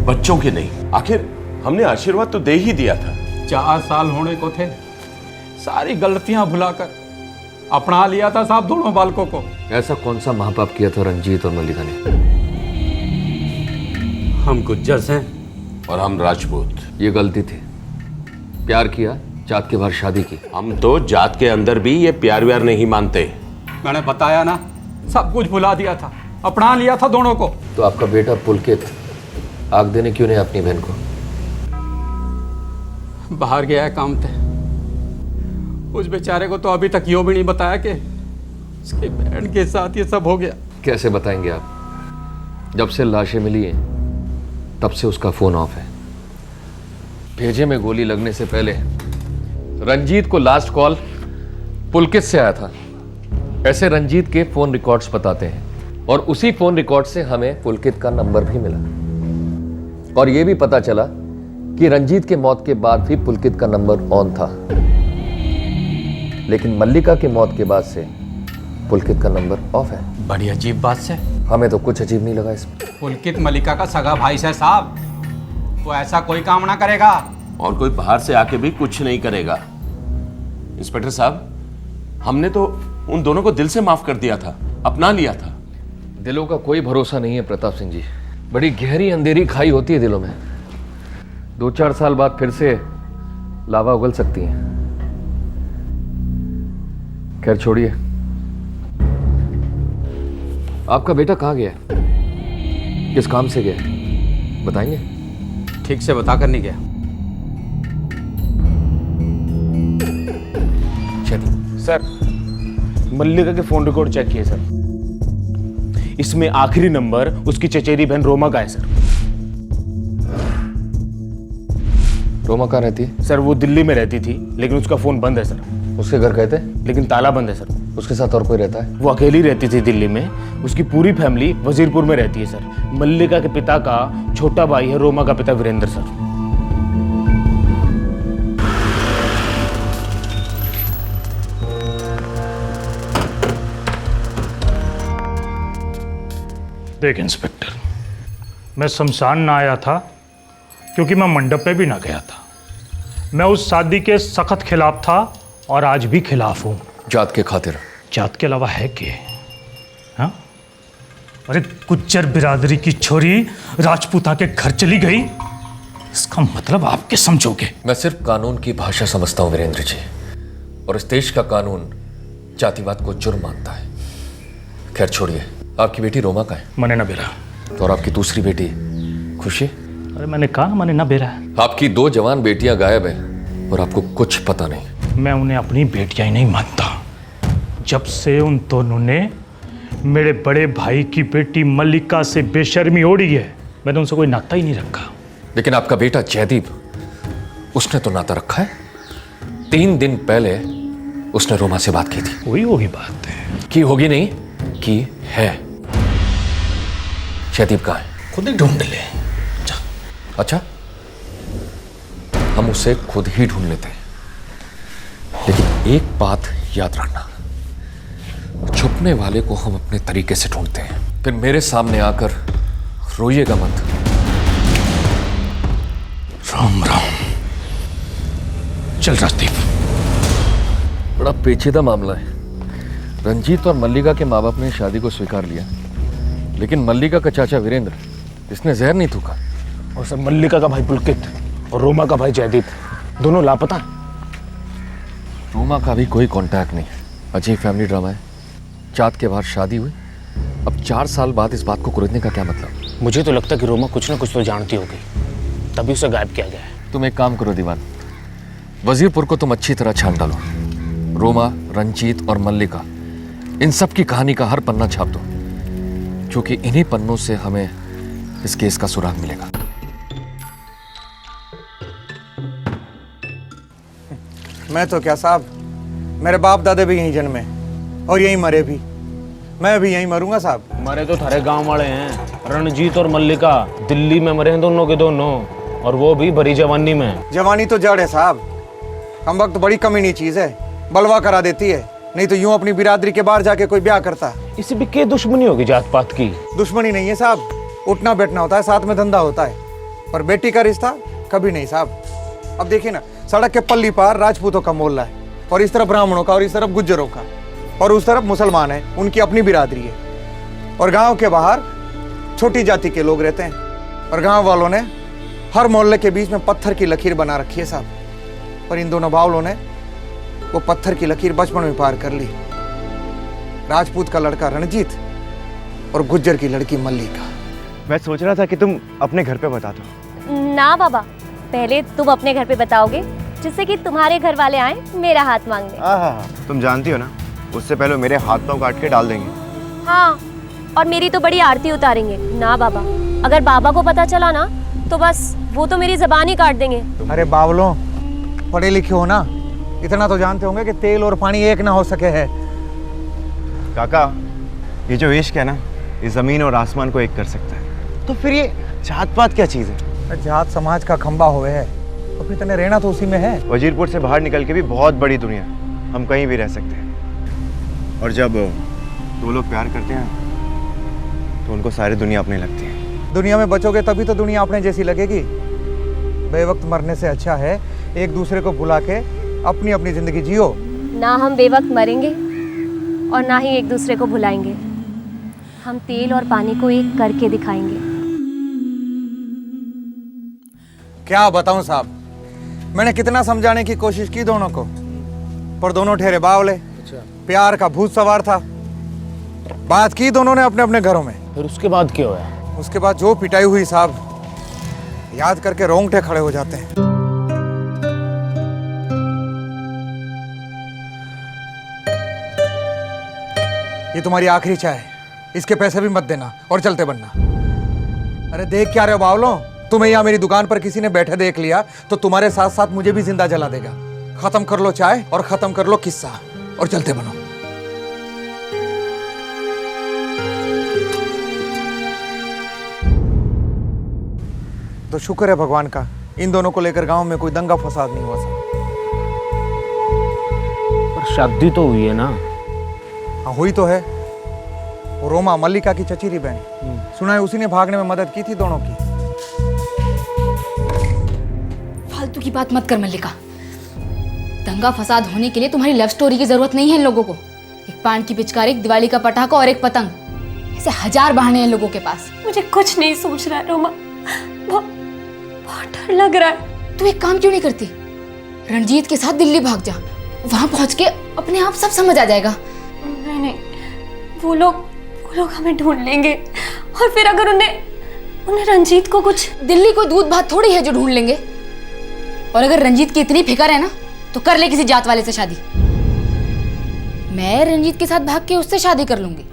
बच्चों के नहीं। आखिर हमने आशीर्वाद तो दे ही दिया था। 4 साल होने को थे, सारी गलतियां भुलाकर अपना लिया था साहब दोनों बालकों को। ऐसा कौन सा महापाप किया था रंजीत और मल्लिका ने? हम गुज्जर हैं और हम राजपूत। ये गलती थी। प्यार किया, जात के बाहर शादी की। हम तो जात के अंदर भी ये प्यार व्यार नहीं मानते। मैंने बताया ना, सब कुछ भुला दिया था, अपना लिया था दोनों को। तो आपका बेटा पुलकित आग देने क्यों नहीं अपनी बहन को? बाहर गया है काम पे। उस बेचारे को तो अभी तक यो भी नहीं बताया कि उसकी बहन के साथ ये सब हो गया। कैसे बताएंगे आप? जब से लाशें मिली हैं तब से उसका फोन ऑफ है। भेजे में गोली लगने से पहले रंजीत को लास्ट कॉल पुलकित से आया था। ऐसे रंजीत के फोन रिकॉर्ड्स बताते हैं और उसी फोन रिकॉर्ड से हमें पुलकित का नंबर भी मिला और यह भी पता चला कि रंजीत के मौत के बाद भी पुलकित का नंबर ऑन था, लेकिन मल्लिका के मौत के बाद से पुलकित का नंबर ऑफ है। बड़ी अजीब बात से। हमें तो कुछ अजीब नहीं लगा इसमें। पुलकित मल्लिका का सगा भाई है साहब, वो ऐसा कोई काम ना करेगा और कोई बाहर से आके भी कुछ नहीं करेगा। इंस्पेक्टर साहब, हमने तो उन दोनों को दिल से माफ कर दिया था, अपना लिया था। दिलों का कोई भरोसा नहीं है प्रताप सिंह जी। बड़ी गहरी अंधेरी खाई होती है दिलों में। 2-4 साल बाद फिर से लावा उगल सकती है। खैर छोड़िए, आपका बेटा कहाँ गया? किस काम से गया? बताएंगे? ठीक से बता कर नहीं गया। सर, मल्लिका के फोन रिकॉर्ड चेक किए सर। इसमें आखिरी नंबर उसकी चचेरी बहन रोमा का है सर। रोमा कहाँ रहती है? सर वो दिल्ली में रहती थी, लेकिन उसका फोन बंद है सर। उसके घर गए थे? लेकिन ताला बंद है सर। उसके साथ और कोई रहता है? वो अकेली रहती थी दिल्ली में। उसकी पूरी फैमिली वजीरपुर में रहती है सर। मल्लिका के पिता का छोटा भाई है रोमा का पिता वीरेंद्र सर। देख इंस्पेक्टर, मैं शमशान ना आया था क्योंकि मैं मंडप पे भी ना गया था। मैं उस शादी के सख्त खिलाफ था और आज भी खिलाफ हूं। जात के खातिर? जात के अलावा है क्या? हाँ? अरे गुज्जर बिरादरी की छोरी राजपूता के घर चली गई, इसका मतलब आप क्या समझोगे? मैं सिर्फ कानून की भाषा समझता हूं वीरेंद्र जी, और इस देश का कानून जातिवाद को जुर्म मानता है। खैर छोड़िए, आपकी बेटी रोमा का है? मने ना बेरा। और आपकी दूसरी बेटी खुशी? अरे मैंने कहा मने ना बेरा। आपकी 2 जवान बेटियां गायब हैं और आपको कुछ पता नहीं। मैं उन्हें अपनी बेटियां ही नहीं मानता। जब से उन दोनों ने मेरे बड़े भाई की बेटी मल्लिका से बेशर्मी ओढ़ी है, मैंने उनसे कोई नाता ही नहीं रखा। लेकिन आपका बेटा जयदीप, उसने तो नाता रखा है। 3 दिन पहले उसने रोमा से बात की थी। वही होगी बात की होगी नहीं, की है। जयदीप कहाँ है? खुद ही ढूंढ ले। अच्छा, हम उसे खुद ही ढूंढ लेते हैं, लेकिन एक बात याद रखना, छुपने वाले को हम अपने तरीके से ढूंढते हैं। फिर मेरे सामने आकर रोइएगा मत। राम राम। चल राजदीप। बड़ा पेचीदा मामला है। रंजीत और मल्लिका के माँ बाप ने शादी को स्वीकार लिया, लेकिन मल्लिका का चाचा वीरेंद्र, इसने जहर नहीं थूका। और सर मल्लिका का भाई पुलकित और रोमा का भाई जयदीप दोनों लापता। रोमा का भी कोई कांटेक्ट नहीं। अजीब फैमिली ड्रामा है। जात के बाहर शादी हुई, अब 4 साल बाद इस बात को कुरेदने का क्या मतलब? मुझे तो लगता है कि रोमा कुछ ना कुछ तो जानती होगी, तभी उसे गायब किया गया है। तुम एक काम करो दीवान, वजीरपुर को तुम अच्छी तरह छान डालो। रोमा, रंजीत और मल्लिका, इन सब की कहानी का हर पन्ना छाप दो, क्योंकि इन्हीं पन्नों से हमें इस केस का सुराग मिलेगा। मैं तो क्या साहब, मेरे बाप दादे भी यहीं जन्मे और यहीं मरे भी। मैं भी यहीं मरूंगा साहब। मरे तो थारे गांव वाले हैं। रणजीत और मल्लिका दिल्ली में मरे हैं दोनों के दोनों। और वो भी भरी जवानी में। जवानी तो जड़ है साहब, हम वक्त बड़ी कमीनी चीज है, बलवा करा देती है, नहीं तो यूं अपनी बिरादरी के बाहर जाके कोई ब्याह करता। इसी भी क्या दुश्मनी होगी जात पात की? दुश्मनी नहीं है साहब, उठना बैठना होता है, साथ में धंधा होता है, पर बेटी का रिश्ता कभी नहीं साहब। अब देखिए ना, सड़क के पल्ली पार राजपूतों का मोहल्ला है, और इस तरफ ब्राह्मणों का, और इस तरफ गुज्जरों का, और उस तरफ मुसलमान है, उनकी अपनी बिरादरी है, और गांव के बाहर छोटी जाति के लोग रहते हैं, और गांव वालों ने हर मोहल्ले के बीच में पत्थर की लकीर बना रखी है साहब। पर इन दोनों बावलों ने वो पत्थर की लकीर बचपन में पार कर ली। राजपूत का लड़का रणजीत और गुज्जर की लड़की मल्लिका। मैं सोच रहा था कि तुम अपने घर पे बता दो। ना बाबा, पहले तुम अपने घर पे बताओगे, जिससे कि तुम्हारे घर वाले आए मेरा हाथ मांगने। हाँ, तुम जानती हो ना, उससे पहले मेरे हाथ पांव काट के डाल देंगे। हाँ, और मेरी तो बड़ी आरती उतारेंगे। ना बाबा, अगर बाबा को पता चला ना तो बस वो तो मेरी जबान ही काट देंगे। अरे बावलों, पढ़े लिखे हो ना, इतना तो जानते होंगे कि तेल और पानी एक ना हो सके है। काका, ये जो इश्क है ना, ये जमीन और आसमान को एक कर सकता है। तो फिर ये जात पात क्या चीज है? जात समाज का खंबा हुए है, तो फिर तने रहना तो उसी में है। वजीरपुर से बाहर निकल के भी बहुत बड़ी दुनिया, हम कहीं भी रह सकते हैं। और जब दो लोग प्यार करते हैं तो उनको सारी दुनिया अपनी लगती है। दुनिया में बचोगे तभी तो दुनिया अपने जैसी लगेगी। बेवक्त मरने से अच्छा है एक दूसरे को भुला के अपनी अपनी जिंदगी जियो। ना हम बेवक्त मरेंगे और ना ही एक दूसरे को भुलाएंगे। हम तेल और पानी को एक करके दिखाएंगे। क्या बताऊं साहब, मैंने कितना समझाने की कोशिश की दोनों को, पर दोनों ठहरे बावले। प्यार का भूत सवार था। बात की दोनों ने अपने अपने घरों में। फिर उसके बाद क्या हुआ? उसके बाद जो पिटाई हुई साहब, याद करके रोंगटे खड़े हो जाते हैं। ये तुम्हारी आखिरी चाय है, इसके पैसे भी मत देना और चलते बनना। अरे देख क्या रहे हो बावलों, तुम्हें यहाँ मेरी दुकान पर किसी ने बैठे देख लिया तो तुम्हारे साथ साथ मुझे भी जिंदा जला देगा। खत्म कर लो चाय और खत्म कर लो किस्सा और चलते बनो। तो शुक्र है भगवान का, इन दोनों को लेकर गांव में कोई दंगा फसाद नहीं हुआ सर। पर शादी तो हुई है ना? हाँ हुई तो है। वो रोमा मल्लिका की चचेरी बहन, सुना है उसी ने भागने में मदद की थी दोनों की। फालतू की बात मत कर मल्लिका। दंगा फसाद होने के लिए तुम्हारी लव स्टोरी की जरूरत नहीं है इन लोगों को। एक पान की पिचकारी, एक दिवाली का पटाखा और एक पतंग, ऐसे 1000 बहाने हैं लोगों के पास। मुझे कुछ नहीं सूझ रहा है रोमा, बहुत डर लग रहा है। तू एक काम क्यों नहीं करती, रणजीत के साथ दिल्ली भाग जा, वहां पहुंच के अपने आप सब समझ आ जाएगा। नहीं, वो लोग हमें ढूंढ लेंगे, और फिर अगर उन्हें रंजीत को कुछ। दिल्ली कोई दूध भात थोड़ी है जो ढूंढ लेंगे। और अगर रंजीत की इतनी फिक्र है ना तो कर ले किसी जात वाले से शादी। मैं रंजीत के साथ भाग के उससे शादी कर लूंगी।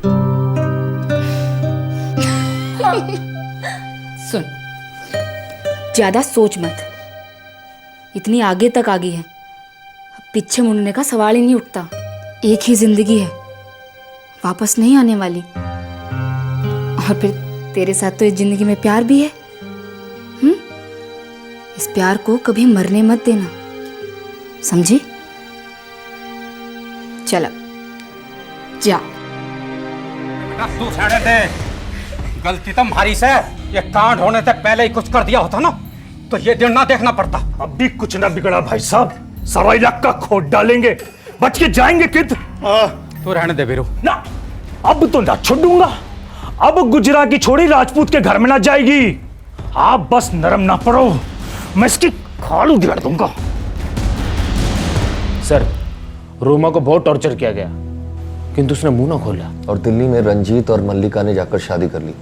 सुन, ज्यादा सोच मत, इतनी आगे तक आ गई है, अब पीछे मुड़ने का सवाल ही नहीं उठता। एक ही जिंदगी है, वापस नहीं आने वाली। और फिर तेरे साथ तो इस जिंदगी में प्यार भी है। इस प्यार को कभी मरने मत देना, समझी? चला जा। तू छाड़े दे, गलती तुम्हारी से। ये कांड होने से पहले ही कुछ कर दिया होता ना तो ये दिन ना देखना पड़ता। अब भी कुछ ना बिगड़ा भाई साहब, सारा इलाका खोद डालेंगे, बच के जाएंगे किद। तू रहने दे वीरू। ना, अब तो ना छोड़ूंगा। अब गुजरा की छोड़ी राजपूत के घर में ना जाएगी। आप बस नरम ना पड़ो, मैं इसकी खाल उधेड़ दूंगा। सर, रोमा को बहुत टॉर्चर किया गया, किंतु उसने मुंह ना खोला। और दिल्ली में रंजीत और मल्लिका ने जाकर शादी कर ली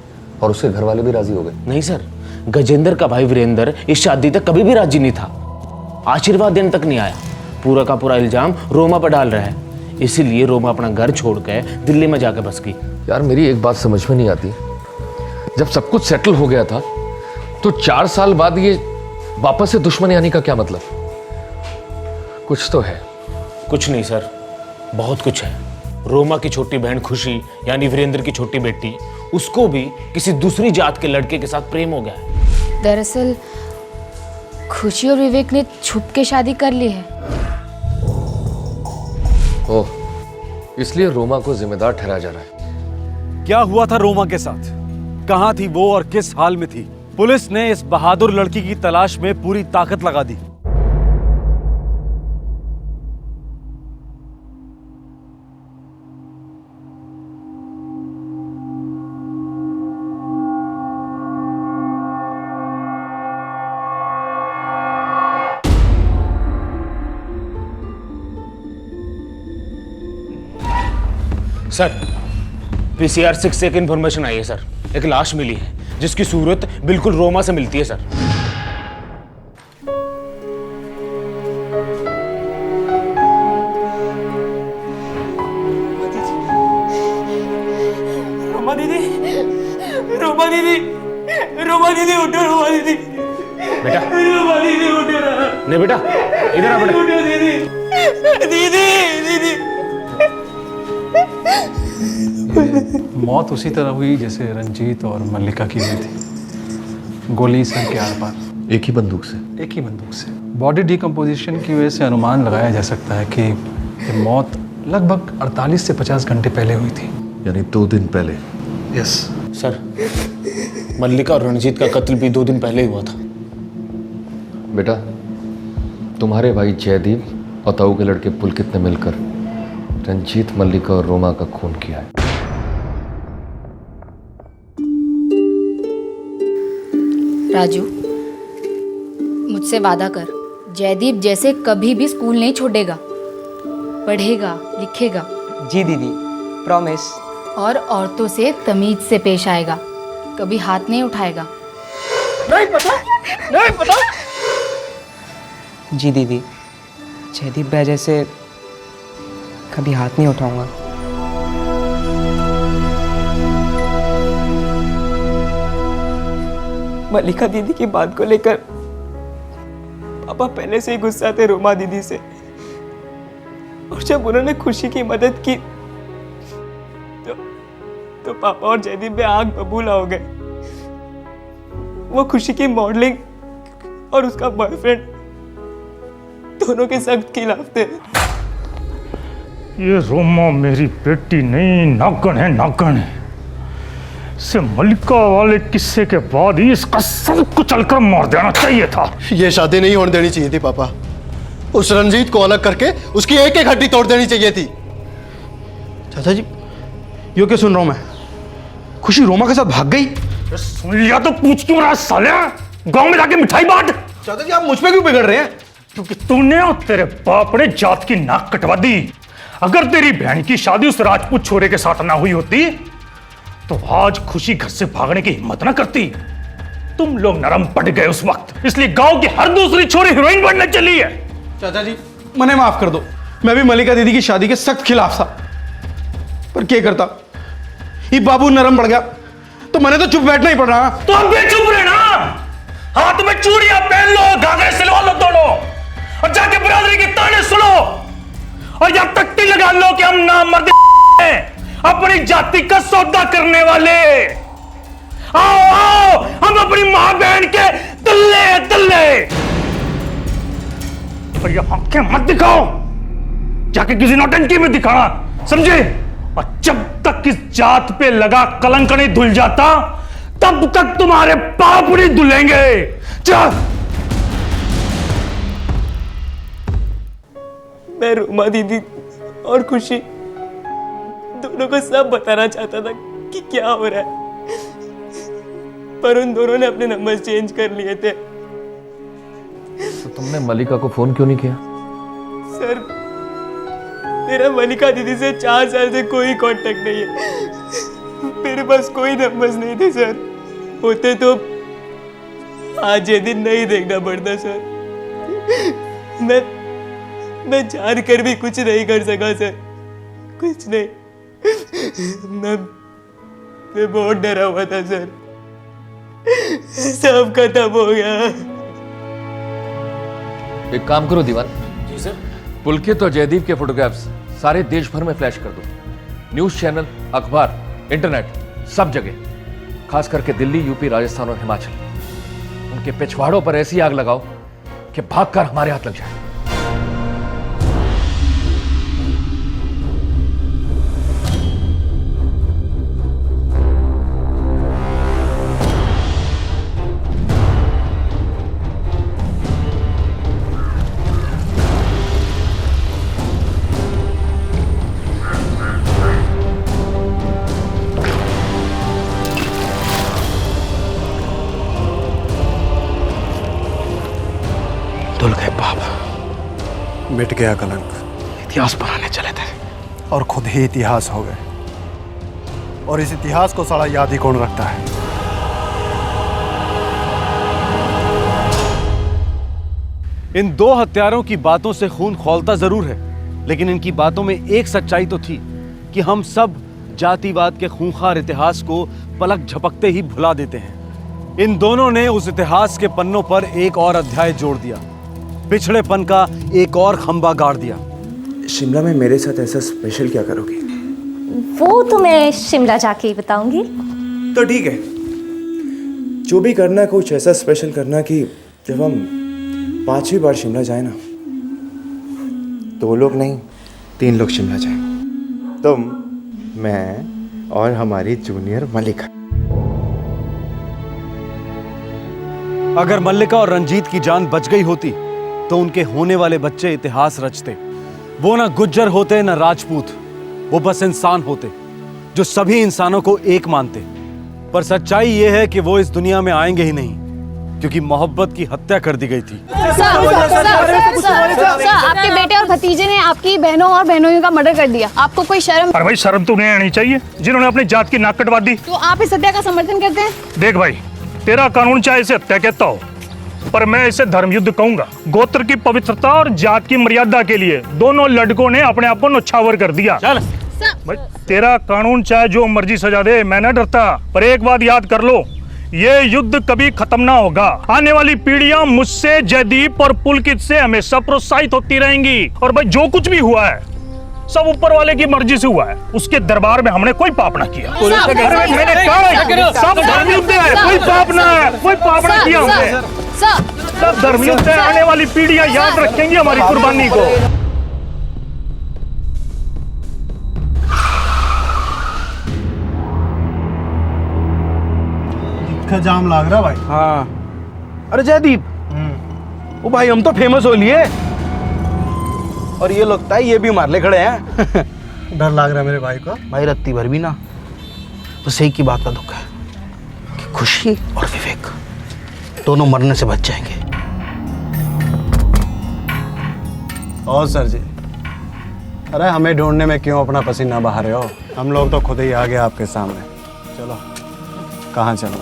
और उसके घर वाले भी राजी हो गए। नहीं सर, गजेंद्र का भाई वीरेंद्र इस शादी तक कभी भी राजी नहीं था, आशीर्वाद देने तक नहीं आया। पूरा का पूरा इल्जाम रोमा पर डाल रहा है, इसीलिए रोमा अपना घर छोड़कर दिल्ली में जाकर बस गई। यार मेरी एक बात समझ में नहीं आती, जब सब कुछ सेटल हो गया था तो 4 साल बाद ये वापस से दुश्मनी आने का क्या मतलब? कुछ तो है। कुछ नहीं सर, बहुत कुछ है। रोमा की छोटी बहन खुशी यानी वीरेंद्र की छोटी बेटी, उसको भी किसी दूसरी जात के लड़के के साथ प्रेम हो गया है। दरअसल खुशी और विवेक ने छुप के शादी कर ली है। ओह, इसलिए रोमा को जिम्मेदार ठहराया जा रहा है। क्या हुआ था रोमा के साथ? कहां थी वो और किस हाल में थी? पुलिस ने इस बहादुर लड़की की तलाश में पूरी ताकत लगा दी। सर, पीसीआर 6 से एक इन्फॉर्मेशन आई है सर। एक लाश मिली है जिसकी सूरत बिल्कुल रोमा से मिलती है सर। रोमा दीदी, रोमा दीदी, रोमा दीदी उठो, रोमा दीदी। बेटा, रोमा दीदी उठो ना। नहीं बेटा, इधर आ बेटा। उठो दीदी, दीदी, दीदी। मौत उसी तरह हुई जैसे रंजीत और मल्लिका की हुई थी, गोली सर के आर पार। एक ही बंदूक से? एक ही बंदूक से। बॉडी डिकम्पोजिशन की वजह से अनुमान लगाया जा सकता है कि ये मौत लगभग 48 से 50 घंटे पहले हुई थी। यानी 2 दिन पहले? यस सर, मल्लिका और रणजीत का कत्ल भी 2 दिन पहले ही हुआ था। बेटा, तुम्हारे भाई जयदीप और ताऊ के लड़के पुलकित ने मिलकर रंजीत, मल्लिका और रोमा का खून किया है। राजू, मुझसे वादा कर, जयदीप जैसे कभी भी स्कूल नहीं छोड़ेगा, पढ़ेगा, लिखेगा। जी दीदी, प्रॉमिस। और औरतों से तमीज से पेश आएगा, कभी हाथ नहीं उठाएगा। नहीं पता, नहीं पता। जी दीदी, जयदीप भाई जैसे कभी हाथ नहीं उठाऊंगा। मल्लिका दीदी की बात को लेकर पापा पहले से ही गुस्सा थे रोमा दीदी से, और जब उन्होंने खुशी की मदद की तो पापा और जयदीप में आग बबूला हो गए। वो खुशी की मॉडलिंग और उसका बॉयफ्रेंड दोनों के सख्त खिलाफ थे। ये रोमा मेरी बेटी नहीं, नागन है, नागन है। से मल्लिका वाले किस्से के बाद ही इसका सर कुचलकर मार देना चाहिए था। ये शादी नहीं होने देनी चाहिए थी पापा। उस रंजीत को अलग करके उसकी एक एक हड्डी तोड़ देनी चाहिए थी। चाचा जी, यो क्या सुन रहा हूं मैं? खुशी रोमा के साथ भाग गई? सुन लिया तो पूछ क्यों रहा साले? गांव में जाके मिठाई बांट। चाचा जी, आप मुझ पे क्यों बिगड़ रहे हैं? क्योंकि तूने और तेरे बाप ने जात की नाक कटवा दी। अगर तेरी बहन की शादी उस राजपूत छोरे के साथ ना हुई होती तो आज खुशी घर से भागने की हिम्मत ना करती। तुम लोग नरम पड़ गए उस वक्त, इसलिए गांव की हर दूसरी छोरी हीरोइन बनने चली है। चाचा जी, मने माफ कर दो। मैं भी मल्लिका दीदी की शादी के सख्त खिलाफ था, पर क्या करता, ये बाबू नरम पड़ गया तो मैंने तो चुप बैठना ही पड़ रहा। तो अब भी चुप रहना, हाथ में चूड़ियां पहन लो, घाघरे सिलवा लो दोनों, और जाके बिरादरी के ताने सुनो, और यह तख्ती लगा लो कि हम नामर्द हैं, अपनी जाति का सौदा करने वाले। आओ आओ, हम अपनी मां बहन के दल्ले दल्ले। और ये आंखें मत दिखाओ, जाके किसी नौटंकी में दिखाना, समझे? और जब तक इस जात पे लगा कलंक नहीं धुल जाता तब तक तुम्हारे पाप नहीं धुलेंगे। चल। मैं रोमा दीदी और खुशी दोनों को सब बताना चाहता था कि क्या हो रहा है, पर उन दोनों ने अपने नंबर चेंज कर लिए थे। तो तुमने मल्लिका को फोन क्यों नहीं किया? सर, मेरा मल्लिका दीदी से 4 साल से कोई कांटेक्ट नहीं है। मेरे पास कोई नंबर्स नहीं थे सर, होते तो आज ये दिन नहीं देखना पड़ता सर। मैं जान कर भी कुछ नहीं कर सका सर, कुछ नहीं। मैं बहुत डरा हुआ था सर, सब खत्म हो गया। एक काम करो दीवान। जी सर। पुलकित और जयदीप के फोटोग्राफ्स सारे देश भर में फ्लैश कर दो, न्यूज चैनल, अखबार, इंटरनेट, सब जगह, खास करके दिल्ली, यूपी, राजस्थान और हिमाचल। उनके पिछवाड़ों पर ऐसी आग लगाओ कि भागकर हमारे हाथ लग जाए। धुल गए पाप, मिट गया कलंक। इतिहास बनाने चले थे और खुद ही इतिहास हो गए। और इस इतिहास को साला याद ही कौन रखता है? इन दो हत्यारों की बातों से खून खौलता जरूर है, लेकिन इनकी बातों में एक सच्चाई तो थी कि हम सब जातिवाद के खूंखार इतिहास को पलक झपकते ही भुला देते हैं। इन दोनों ने उस इतिहास के पन्नों पर एक और अध्याय जोड़ दिया, पिछड़ेपन का एक और खंबा गाड़ दिया। शिमला में मेरे साथ ऐसा स्पेशल क्या करोगी? वो तो मैं शिमला जाके ही बताऊंगी। तो ठीक है, जो भी करना है कुछ ऐसा स्पेशल करना कि जब हम 5वीं बार शिमला जाए ना, 2 लोग नहीं 3 लोग शिमला जाए। तुम, मैं और हमारी जूनियर मल्लिका। अगर मल्लिका और रंजीत की जान बच गई होती तो उनके होने वाले बच्चे इतिहास रचते। वो ना गुज्जर होते ना राजपूत, वो बस इंसान होते जो सभी इंसानों को एक मानते। पर सच्चाई ये है कि वो इस दुनिया में आएंगे ही नहीं, क्योंकि मोहब्बत की हत्या कर दी गई थी। सर, आपके बेटे और भतीजे ने आपकी बहनों और बहनोइयों का मर्डर कर दिया। आपको कोई शर्म? अरे भाई शर्म तो नहीं आनी चाहिए जिन्होंने अपनी जात की नाक कटवा दी। तो आप इस हत्या का समर्थन करते हैं? देख भाई, तेरा कानून चाहे इसे हत्या कहता हो, पर मैं इसे धर्म युद्ध कहूंगा। गोत्र की पवित्रता और जात की मर्यादा के लिए दोनों लड़कों ने अपने आप को न्यौछावर कर दिया। चल भाई, तेरा कानून चाहे जो मर्जी सजा दे, मैं न डरता। पर एक बात याद कर लो, ये युद्ध कभी खत्म ना होगा। आने वाली पीढ़ियां मुझसे, जयदीप और पुलकित से हमेशा प्रोत्साहित होती रहेंगी। और भाई जो कुछ भी हुआ है सब ऊपर वाले की मर्जी से हुआ है, उसके दरबार में हमने कोई पाप ना किया। मैंने कहा सब धर्मयुद्ध है, कोई पाप ना है, कोई पाप ना किया हमने। सब धर्मयुद्ध है, आने वाली पीढ़ियां याद रखेंगी हमारी कुर्बानी को। का जाम लाग रहा भाई। हाँ, अरे जयदीप, ओ भाई हम तो फेमस हो लिए और ये लगता है ये भी मारले खड़े हैं। डर लग रहा है मेरे भाई को। भाई रत्ती भर भी ना, तो सही की बात का दुख है कि खुशी और विवेक दोनों मरने से बच जाएंगे। और सर जी, अरे हमें ढूंढने में क्यों अपना पसीना बहा रहे हो? हम लोग तो खुद ही आ गए आपके सामने। चलो, कहाँ चलो?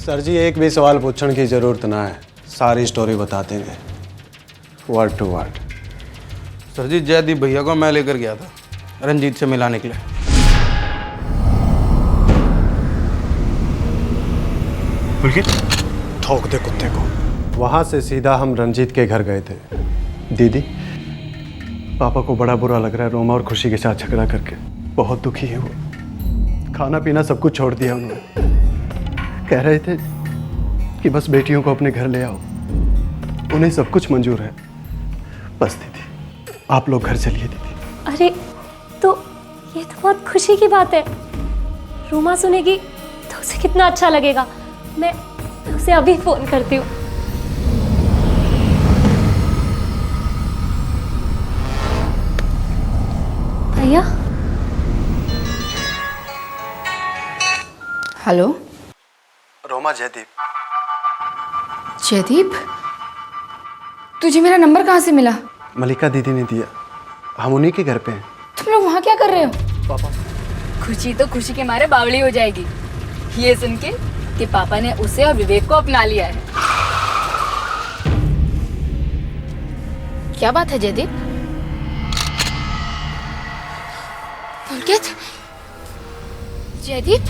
सर जी, एक भी सवाल पूछने की जरूरत ना है, सारी स्टोरी बता देंगे वर्ड टू वर्ड। सर जी, जयदीप भैया को मैं लेकर गया था रंजीत से मिलाने के लिए। पुलकित, ठोक दे कुत्ते को। वहां से सीधा हम रंजीत के घर गए थे। दीदी, पापा को बड़ा बुरा लग रहा है रोमा और खुशी के साथ झगड़ा करके। बहुत दुखी है वो, खाना पीना सब कुछ छोड़ दिया उन्होंने। कह रहे थे कि बस बेटियों को अपने घर ले आओ, उन्हें सब कुछ मंजूर है। बस दीदी, आप लोग घर चलिए दीदी। अरे तो ये तो बहुत खुशी की बात है। रोमा सुनेगी तो उसे कितना अच्छा लगेगा। मैं उसे अभी फोन करती हूँ। भैया। हेलो रोमा, जयदीप। जयदीप, तुझे मेरा नंबर कहाँ से मिला? मल्लिका दीदी ने दिया, हम उन्हीं के घर पे हैं। तुम लोग वहाँ क्या कर रहे हो? पापा, खुशी तो खुशी के मारे बावली हो जाएगी ये सुन के कि पापा ने उसे और विवेक को अपना लिया है। क्या बात है जयदीप? पुलकित, जयदीप,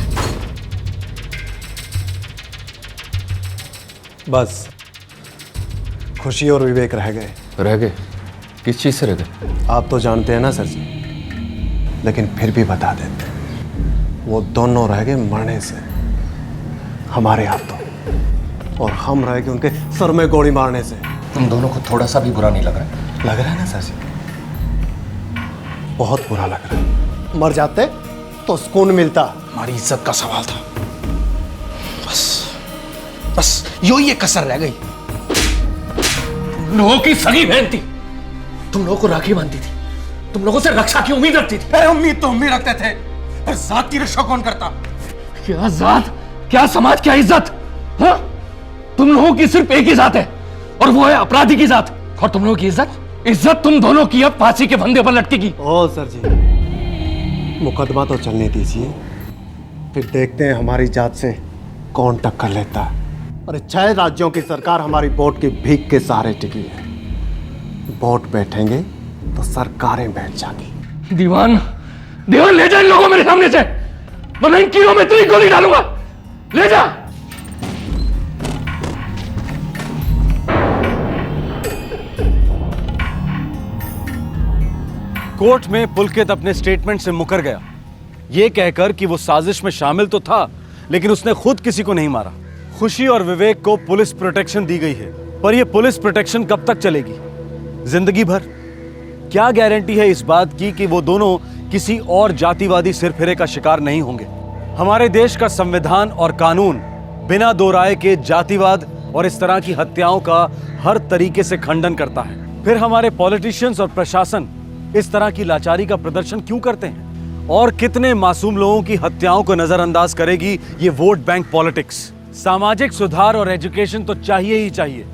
बस खुशी और विवेक रह गए। रह गए? किस चीज से रह गए? आप तो जानते हैं ना सर जी, लेकिन फिर भी बता देते, वो दोनों रह गए मरने से, हमारे हाथों। और हम रह गए उनके सर में गोली मारने से। तुम दोनों को थोड़ा सा भी बुरा नहीं लग रहा? लग रहा है ना सर जी, बहुत बुरा लग रहा है। मर जाते तो सुकून मिलता। हमारी इज्जत का सवाल था, बस यो ही एक कसर रह गई। तुम लोगों की सगी बहन थी, तुम लोगों को राखी बांधती थी, तुम लोगों से रक्षा की उम्मीद रखती थी। अरे उम्मीद तो हम भी रखते थे, पर जात की रक्षा कौन करता? क्या जात, क्या समाज, क्या इज्जत? हाँ? तुम लोगों की सिर्फ एक ही जात है और वो है अपराधी की जात। और तुम लोगों की इज्जत तुम दोनों की अब फांसी के फंदे पर लटकेगी। ओ सर जी, मुकदमा तो चलने दीजिए, फिर देखते हैं हमारी जात से कौन टक्कर लेता है। अरे 6 राज्यों की सरकार हमारी वोट की भीख के सहारे टिकी है। वोट बैठेंगे तो सरकारें बैठ जाएंगी। दीवान ले जा इन लोगों मेरे सामने से, वरना इन कीड़ों में तेरी गोली डालूंगा। ले जा। कोर्ट में पुलकित अपने स्टेटमेंट से मुकर गया, यह कहकर कि वो साजिश में शामिल तो था, लेकिन उसने खुद किसी को नहीं मारा। खुशी और विवेक को पुलिस प्रोटेक्शन दी गई है, पर यह पुलिस प्रोटेक्शन कब तक चलेगी? जिंदगी भर? क्या गारंटी है इस बात की कि वो दोनों किसी और जातिवादी सिरफिरे का शिकार नहीं होंगे? हमारे देश का संविधान और कानून बिना दो राय के जातिवाद और इस तरह की हत्याओं का हर तरीके से खंडन करता है। फिर हमारे पॉलिटिशियंस और प्रशासन इस तरह की लाचारी का प्रदर्शन क्यों करते हैं? और कितने मासूम लोगों की हत्याओं को नजरअंदाज करेगी ये वोट बैंक पॉलिटिक्स? सामाजिक सुधार और एजुकेशन तो चाहिए ही चाहिए,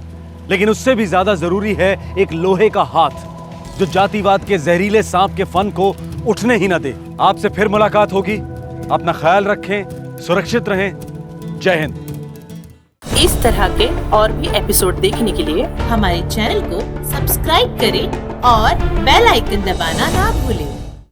लेकिन उससे भी ज्यादा जरूरी है एक लोहे का हाथ जो जातिवाद के जहरीले सांप के फन को उठने ही न दे। आपसे फिर मुलाकात होगी, अपना ख्याल रखें, सुरक्षित रहें। जय हिंद। इस तरह के और भी एपिसोड देखने के लिए हमारे चैनल को सब्सक्राइब करें और बेल आइकन दबाना ना भूलें।